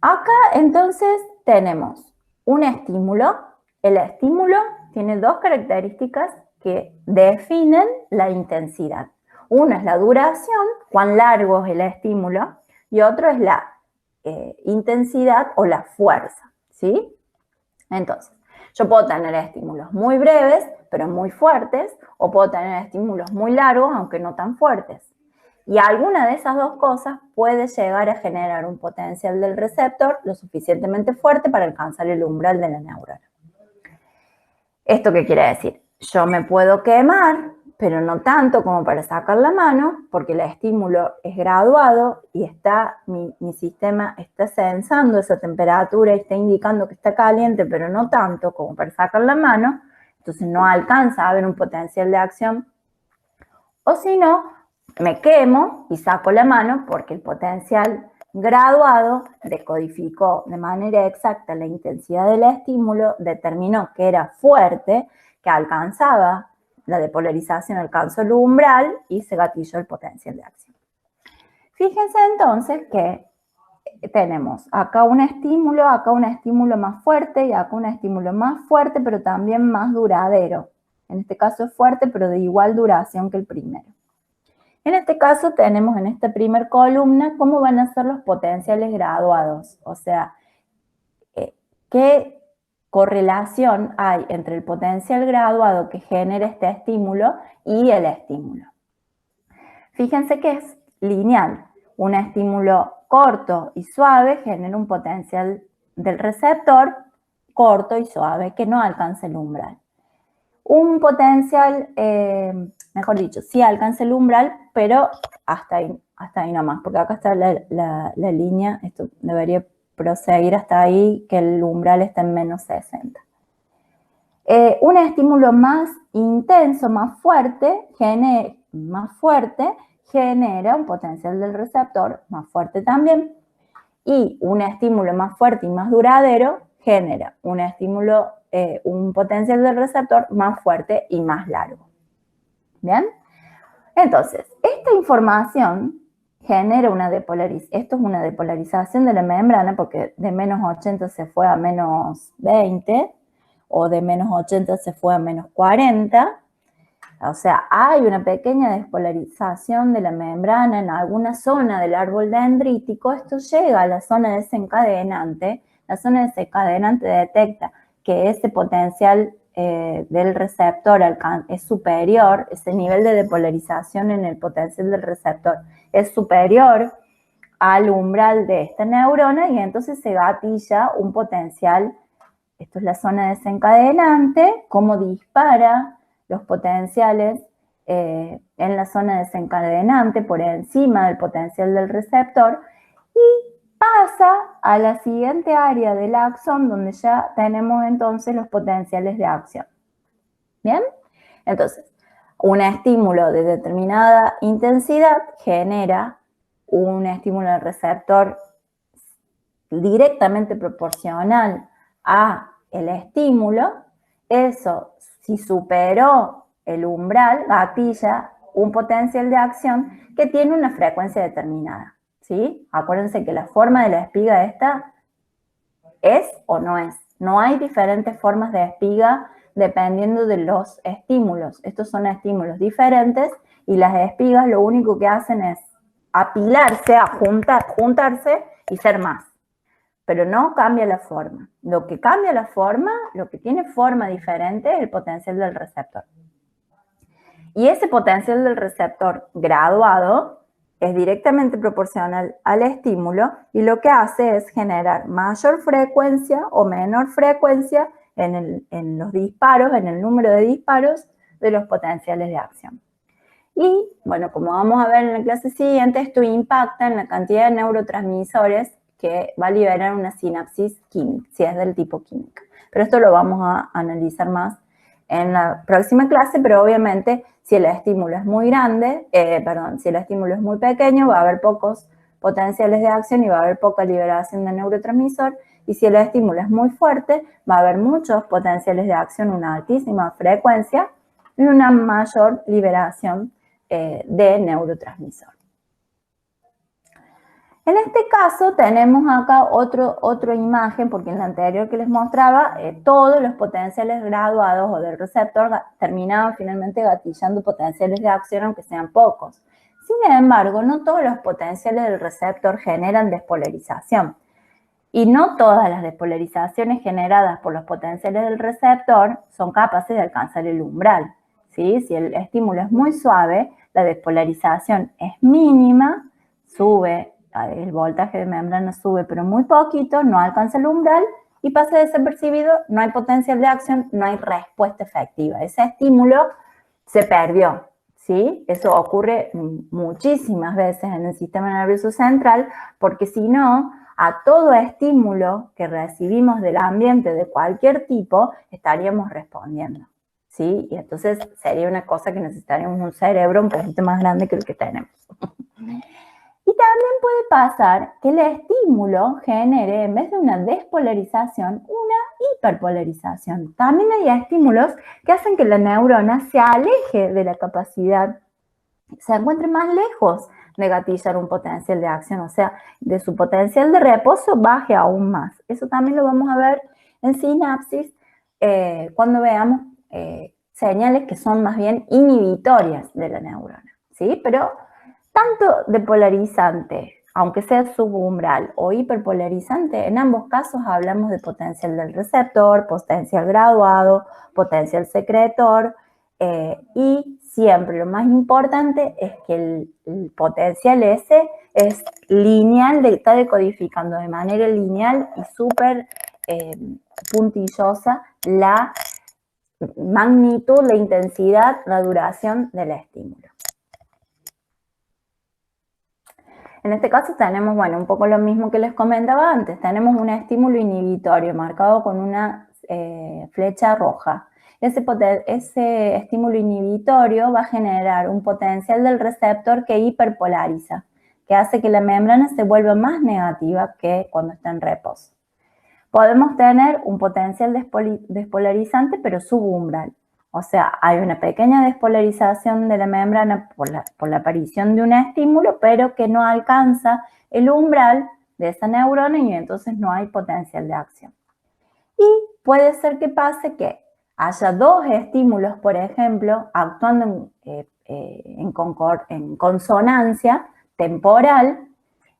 Acá, entonces, tenemos un estímulo. El estímulo tiene dos características que definen la intensidad. Una es la duración, cuán largo es el estímulo, y otro es la intensidad o la fuerza, ¿sí? Entonces, yo puedo tener estímulos muy breves, pero muy fuertes, o puedo tener estímulos muy largos, aunque no tan fuertes. Y alguna de esas dos cosas puede llegar a generar un potencial del receptor lo suficientemente fuerte para alcanzar el umbral de la neurona. ¿Esto qué quiere decir? Yo me puedo quemar, pero no tanto como para sacar la mano, porque el estímulo es graduado y mi sistema está sensando esa temperatura y está indicando que está caliente, pero no tanto como para sacar la mano, entonces no alcanza a haber un potencial de acción. O si no, me quemo y saco la mano porque el potencial graduado decodificó de manera exacta la intensidad del estímulo, determinó que era fuerte, que alcanzaba la depolarización, alcanzó el umbral y se gatilló el potencial de acción. Fíjense entonces que tenemos acá un estímulo más fuerte y acá un estímulo más fuerte, pero también más duradero. En este caso es fuerte, pero de igual duración que el primero. En este caso tenemos en esta primera columna cómo van a ser los potenciales graduados, o sea, qué correlación hay entre el potencial graduado que genera este estímulo y el estímulo. Fíjense que es lineal. Un estímulo corto y suave genera un potencial del receptor corto y suave que no alcanza el umbral. Un potencial, mejor dicho, sí alcanza el umbral, pero hasta ahí nomás, porque acá está la línea, esto debería proseguir hasta ahí, que el umbral está en menos 60. Un estímulo más intenso, más fuerte, genera un potencial del receptor más fuerte también, y un estímulo más fuerte y más duradero genera un potencial del receptor más fuerte y más largo. ¿Bien? Entonces, esta información genera una depolarización. Esto es una depolarización de la membrana porque de menos 80 se fue a menos 20 o de menos 80 se fue a menos 40. O sea, hay una pequeña despolarización de la membrana en alguna zona del árbol dendrítico. Esto llega a la zona desencadenante. La zona desencadenante detecta que ese potencial del receptor es superior, ese nivel de depolarización en el potencial del receptor es superior al umbral de esta neurona y entonces se gatilla un potencial. Esto es la zona desencadenante, cómo dispara los potenciales en la zona desencadenante por encima del potencial del receptor y pasa a la siguiente área del axón donde ya tenemos entonces los potenciales de acción. ¿Bien? Entonces, un estímulo de determinada intensidad genera un estímulo del receptor directamente proporcional a el estímulo. Eso, si superó el umbral, gatilla un potencial de acción que tiene una frecuencia determinada, ¿sí? Acuérdense que la forma de la espiga esta ¿Es o no es? No hay diferentes formas de espiga dependiendo de los estímulos. Estos son estímulos diferentes y las espigas lo único que hacen es apilarse, juntarse y ser más. Pero no cambia la forma. Lo que cambia la forma, lo que tiene forma diferente es el potencial del receptor. Y ese potencial del receptor graduado es directamente proporcional al estímulo y lo que hace es generar mayor frecuencia o menor frecuencia en los disparos, en el número de disparos de los potenciales de acción. Y, bueno, como vamos a ver en la clase siguiente, esto impacta en la cantidad de neurotransmisores que va a liberar una sinapsis química, si es del tipo química. Pero esto lo vamos a analizar más en la próxima clase, pero obviamente si el estímulo es muy grande, si el estímulo es muy pequeño, va a haber pocos potenciales de acción y va a haber poca liberación de neurotransmisor, y si el estímulo es muy fuerte, va a haber muchos potenciales de acción, una altísima frecuencia y una mayor liberación de neurotransmisor. En este caso tenemos acá otra imagen, porque en la anterior que les mostraba, todos los potenciales graduados o del receptor terminaban finalmente gatillando potenciales de acción, aunque sean pocos. Sin embargo, no todos los potenciales del receptor generan despolarización. Y no todas las despolarizaciones generadas por los potenciales del receptor son capaces de alcanzar el umbral, ¿sí? Si el estímulo es muy suave, la despolarización es mínima, sube, el voltaje de membrana sube, pero muy poquito, no alcanza el umbral y pasa desapercibido, no hay potencial de acción, no hay respuesta efectiva. Ese estímulo se perdió, ¿sí? Eso ocurre muchísimas veces en el sistema nervioso central, porque si no, a todo estímulo que recibimos del ambiente de cualquier tipo, estaríamos respondiendo, ¿sí? Y entonces sería una cosa que necesitaríamos un cerebro un poquito más grande que el que tenemos. Y también puede pasar que el estímulo genere, en vez de una despolarización, una hiperpolarización. También hay estímulos que hacen que la neurona se aleje de la capacidad, se encuentre más lejos de gatillar un potencial de acción, o sea, de su potencial de reposo baje aún más. Eso también lo vamos a ver en sinapsis cuando veamos señales que son más bien inhibitorias de la neurona, ¿sí? Pero tanto depolarizante, aunque sea subumbral, o hiperpolarizante, en ambos casos hablamos de potencial del receptor, potencial graduado, potencial secretor, y siempre lo más importante es que el potencial ese es lineal, está decodificando de manera lineal y súper puntillosa la magnitud, la intensidad, la duración del estímulo. En este caso tenemos, bueno, un poco lo mismo que les comentaba antes. Tenemos un estímulo inhibitorio marcado con una flecha roja. Ese estímulo inhibitorio va a generar un potencial del receptor que hiperpolariza, que hace que la membrana se vuelva más negativa que cuando está en reposo. Podemos tener un potencial despolarizante, pero subumbral. O sea, hay una pequeña despolarización de la membrana por la aparición de un estímulo, pero que no alcanza el umbral de esa neurona y entonces no hay potencial de acción. Y puede ser que pase que haya dos estímulos, por ejemplo, actuando en consonancia temporal,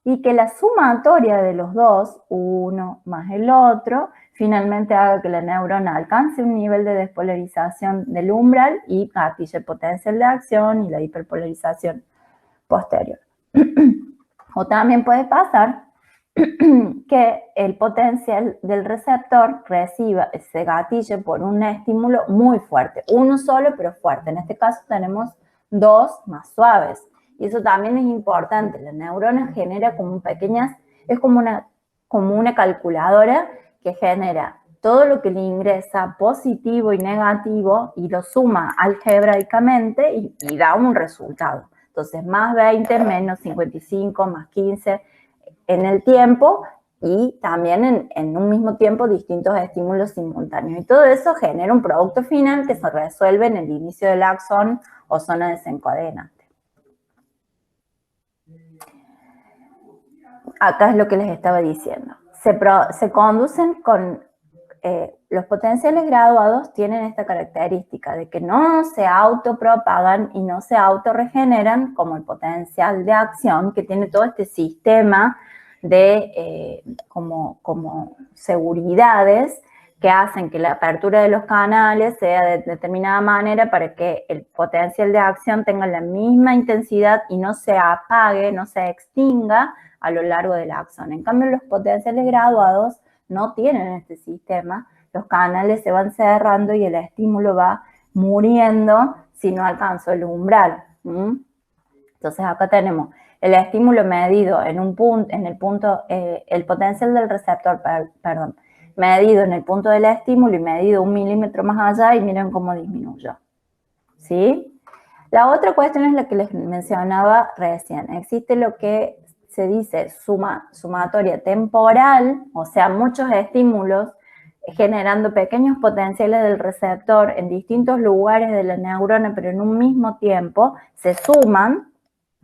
y que la sumatoria de los dos, uno más el otro, finalmente haga que la neurona alcance un nivel de despolarización del umbral y gatille el potencial de acción y la hiperpolarización posterior. O también puede pasar que el potencial del receptor se gatille por un estímulo muy fuerte, uno solo pero fuerte. En este caso tenemos dos más suaves. Y eso también es importante. La neurona genera como pequeñas, es como una calculadora que genera todo lo que le ingresa positivo y negativo y lo suma algebraicamente y da un resultado. Entonces, más 20, menos 55, más 15 en el tiempo y también en un mismo tiempo distintos estímulos simultáneos. Y todo eso genera un producto final que se resuelve en el inicio del axón o zona desencadenante. Acá es lo que les estaba diciendo. se conducen con los potenciales graduados tienen esta característica de que no se autopropagan y no se autorregeneran como el potencial de acción, que tiene todo este sistema de como seguridades que hacen que la apertura de los canales sea de determinada manera para que el potencial de acción tenga la misma intensidad y no se apague, no se extinga a lo largo de la acción. En cambio, los potenciales graduados no tienen este sistema, los canales se van cerrando y el estímulo va muriendo si no alcanzó el umbral. Entonces acá tenemos el estímulo medido en un punto, el potencial del receptor, medido en el punto del estímulo y medido 1 milímetro más allá, y miren cómo disminuyó. ¿Sí? La otra cuestión es la que les mencionaba recién. Existe lo que se dice sumatoria temporal, o sea, muchos estímulos generando pequeños potenciales del receptor en distintos lugares de la neurona, pero en un mismo tiempo, se suman,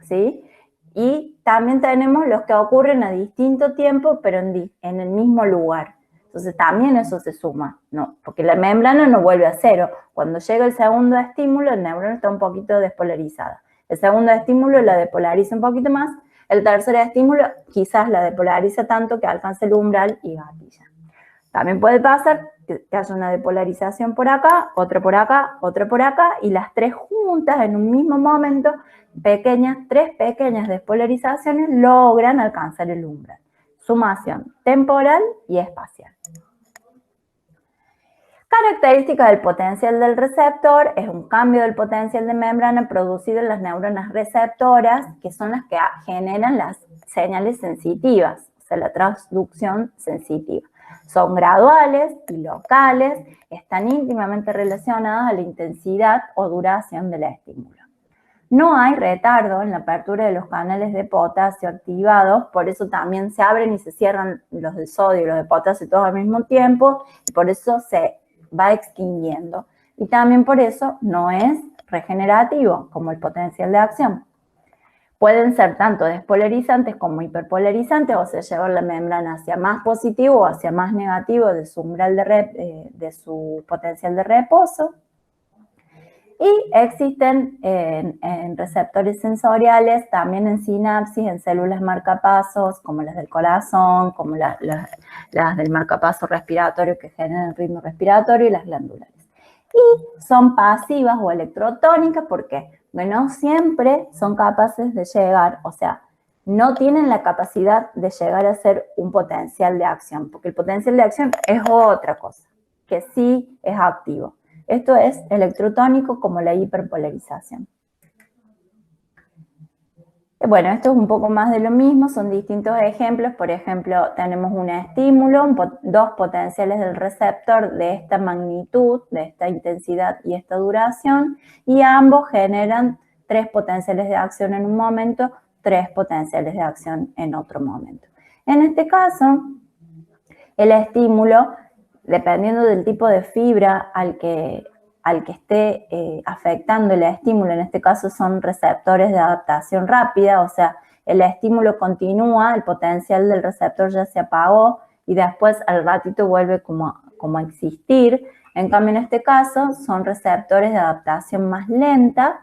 ¿sí? Y también tenemos los que ocurren a distinto tiempo, pero en el mismo lugar. Entonces también eso se suma, ¿no? Porque la membrana no vuelve a cero. Cuando llega el segundo estímulo, la neurona está un poquito despolarizada. El segundo estímulo la depolariza un poquito más. El tercer estímulo quizás la depolariza tanto que alcance el umbral y gatilla. También puede pasar que haya una depolarización por acá, otra por acá, otra por acá, y las tres juntas en un mismo momento, tres pequeñas despolarizaciones logran alcanzar el umbral. Sumación temporal y espacial. Característica del potencial del receptor es un cambio del potencial de membrana producido en las neuronas receptoras, que son las que generan las señales sensitivas, o sea, la transducción sensitiva. Son graduales y locales, están íntimamente relacionadas a la intensidad o duración del estímulo. No hay retardo en la apertura de los canales de potasio activados, por eso también se abren y se cierran los de sodio y los de potasio todos al mismo tiempo, y por eso se va extinguiendo. Y también por eso no es regenerativo como el potencial de acción. Pueden ser tanto despolarizantes como hiperpolarizantes, o sea, llevar la membrana hacia más positivo o hacia más negativo de su umbral de su potencial de reposo. Y existen en receptores sensoriales, también en sinapsis, en células marcapasos, como las del corazón, como las del marcapaso respiratorio que generan el ritmo respiratorio, y las glandulares. Y son pasivas o electrotónicas porque, bueno, siempre son capaces de llegar, o sea, no tienen la capacidad de llegar a ser un potencial de acción, porque el potencial de acción es otra cosa, que sí es activo. Esto es electrotónico como la hiperpolarización. Bueno, esto es un poco más de lo mismo, son distintos ejemplos. Por ejemplo, tenemos un estímulo, dos potenciales del receptor de esta magnitud, de esta intensidad y esta duración, y ambos generan 3 potenciales de acción en un momento, 3 potenciales de acción en otro momento. En este caso, el estímulo, dependiendo del tipo de fibra al que esté afectando el estímulo, en este caso son receptores de adaptación rápida, o sea, el estímulo continúa, el potencial del receptor ya se apagó y después al ratito vuelve como a existir. En cambio, en este caso son receptores de adaptación más lenta,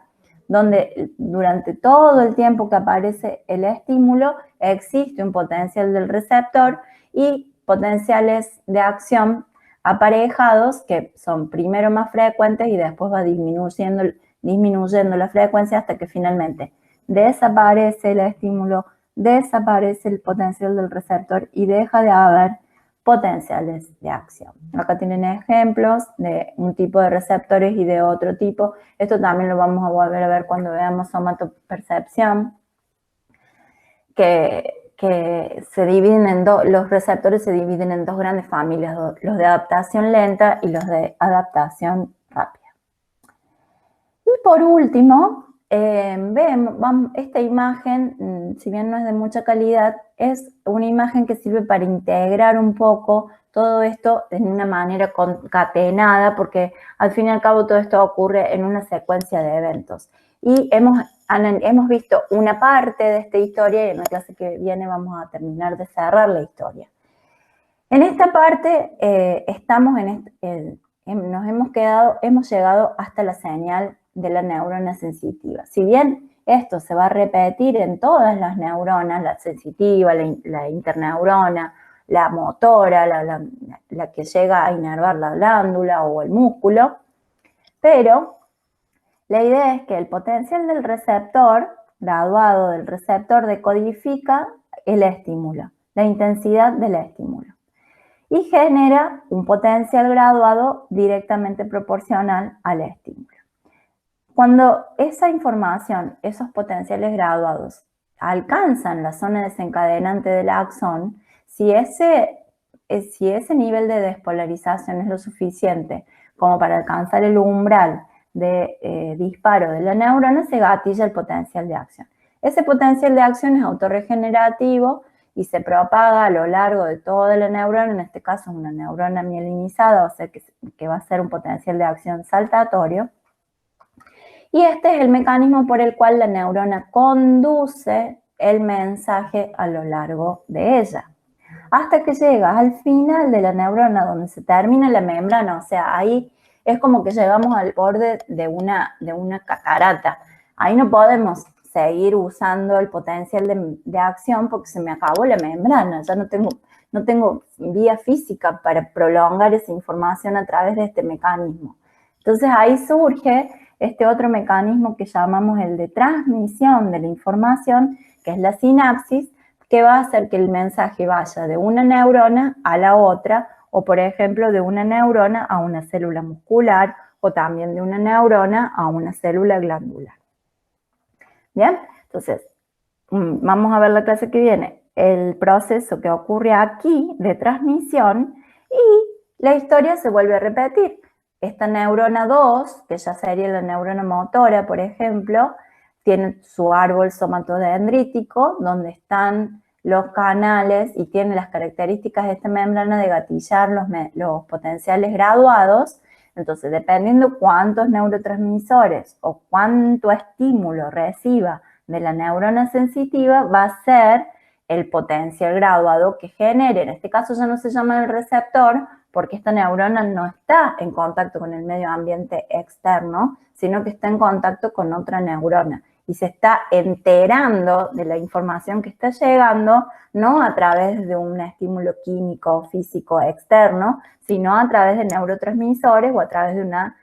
donde durante todo el tiempo que aparece el estímulo existe un potencial del receptor y potenciales de acción aparejados que son primero más frecuentes y después va disminuyendo la frecuencia hasta que finalmente desaparece el estímulo, desaparece el potencial del receptor y deja de haber potenciales de acción. Acá tienen ejemplos de un tipo de receptores y de otro tipo. Esto también lo vamos a volver a ver cuando veamos somatopercepción, que se dividen los receptores se dividen en 2 grandes familias, los de adaptación lenta y los de adaptación rápida. Y por último, vemos esta imagen, si bien no es de mucha calidad, es una imagen que sirve para integrar un poco todo esto en una manera concatenada, porque al fin y al cabo todo esto ocurre en una secuencia de eventos. Y hemos visto una parte de esta historia y en la clase que viene vamos a terminar de cerrar la historia. En esta parte hemos llegado hasta la señal de la neurona sensitiva. Si bien esto se va a repetir en todas las neuronas, la sensitiva, la interneurona, la motora, la que llega a inervar la glándula o el músculo, pero la idea es que el potencial del receptor, graduado del receptor, decodifica el estímulo, la intensidad del estímulo, y genera un potencial graduado directamente proporcional al estímulo. Cuando esa información, esos potenciales graduados, alcanzan la zona desencadenante del axón, si ese nivel de despolarización es lo suficiente como para alcanzar el umbral de disparo de la neurona, se gatilla el potencial de acción. Ese potencial de acción es autorregenerativo y se propaga a lo largo de toda la neurona, en este caso es una neurona mielinizada, o sea que va a ser un potencial de acción saltatorio. Y este es el mecanismo por el cual la neurona conduce el mensaje a lo largo de ella, hasta que llega al final de la neurona donde se termina la membrana, o sea, ahí es como que llegamos al borde de una catarata. Ahí no podemos seguir usando el potencial de acción porque se me acabó la membrana, ya no tengo vía física para prolongar esa información a través de este mecanismo. Entonces ahí surge este otro mecanismo que llamamos el de transmisión de la información, que es la sinapsis, que va a hacer que el mensaje vaya de una neurona a la otra, o por ejemplo de una neurona a una célula muscular, o también de una neurona a una célula glandular. Bien, entonces vamos a ver la clase que viene, el proceso que ocurre aquí de transmisión, y la historia se vuelve a repetir. Esta neurona 2, que ya sería la neurona motora, por ejemplo, tiene su árbol somatodendrítico, donde están los canales y tiene las características de esta membrana de gatillar los potenciales graduados. Entonces, dependiendo cuántos neurotransmisores o cuánto estímulo reciba de la neurona sensitiva, va a ser el potencial graduado que genere. En este caso ya no se llama el receptor, porque esta neurona no está en contacto con el medio ambiente externo, sino que está en contacto con otra neurona y se está enterando de la información que está llegando, no a través de un estímulo químico o físico externo, sino a través de neurotransmisores o a través de una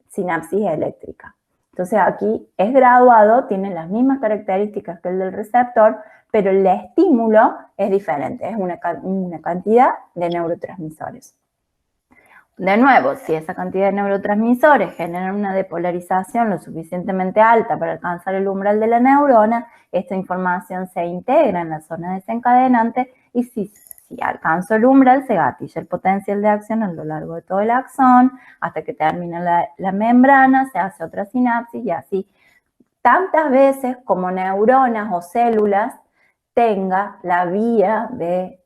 sinapsis eléctrica. Entonces aquí es graduado, tiene las mismas características que el del receptor, pero el estímulo es diferente, es una cantidad de neurotransmisores. De nuevo, si esa cantidad de neurotransmisores generan una depolarización lo suficientemente alta para alcanzar el umbral de la neurona, esta información se integra en la zona desencadenante y si alcanzo el umbral, se gatilla el potencial de acción a lo largo de todo el axón hasta que termina la membrana, se hace otra sinapsis y así tantas veces como neuronas o células tenga la vía de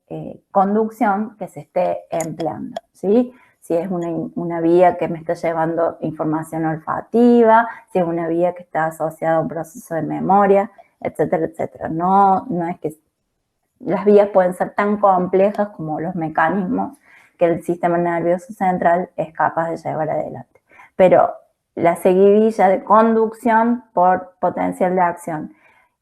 conducción que se esté empleando, ¿sí? Si es una vía que me está llevando información olfativa, si es una vía que está asociada a un proceso de memoria, etcétera, etcétera. No es que las vías pueden ser tan complejas como los mecanismos que el sistema nervioso central es capaz de llevar adelante. Pero la seguidilla de conducción por potencial de acción,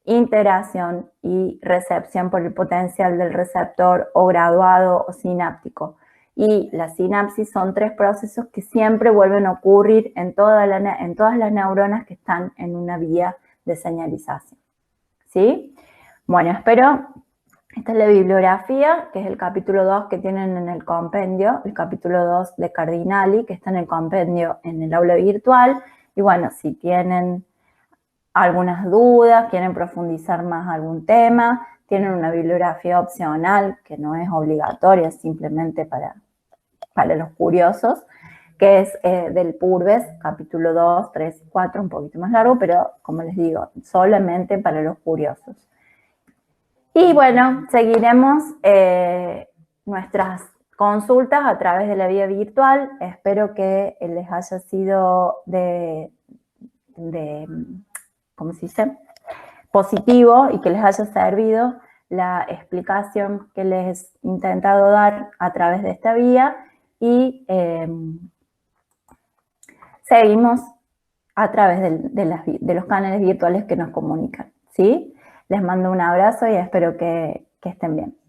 interacción y recepción por el potencial del receptor o graduado o sináptico, y la sinapsis son tres procesos que siempre vuelven a ocurrir en todas las neuronas que están en una vía de señalización. ¿Sí? Bueno, espero. Esta es la bibliografía, que es el capítulo 2 que tienen en el compendio, el capítulo 2 de Cardinali, que está en el compendio en el aula virtual. Y bueno, si tienen algunas dudas, quieren profundizar más algún tema, tienen una bibliografía opcional que no es obligatoria, simplemente para los curiosos, que es del Purves, capítulo 2, 3 y 4, un poquito más largo, pero como les digo, solamente para los curiosos. Y bueno, seguiremos nuestras consultas a través de la vía virtual. Espero que les haya sido ¿cómo se dice? Positivo y que les haya servido la explicación que les he intentado dar a través de esta vía y seguimos a través de los canales virtuales que nos comunican, ¿sí? Les mando un abrazo y espero que estén bien.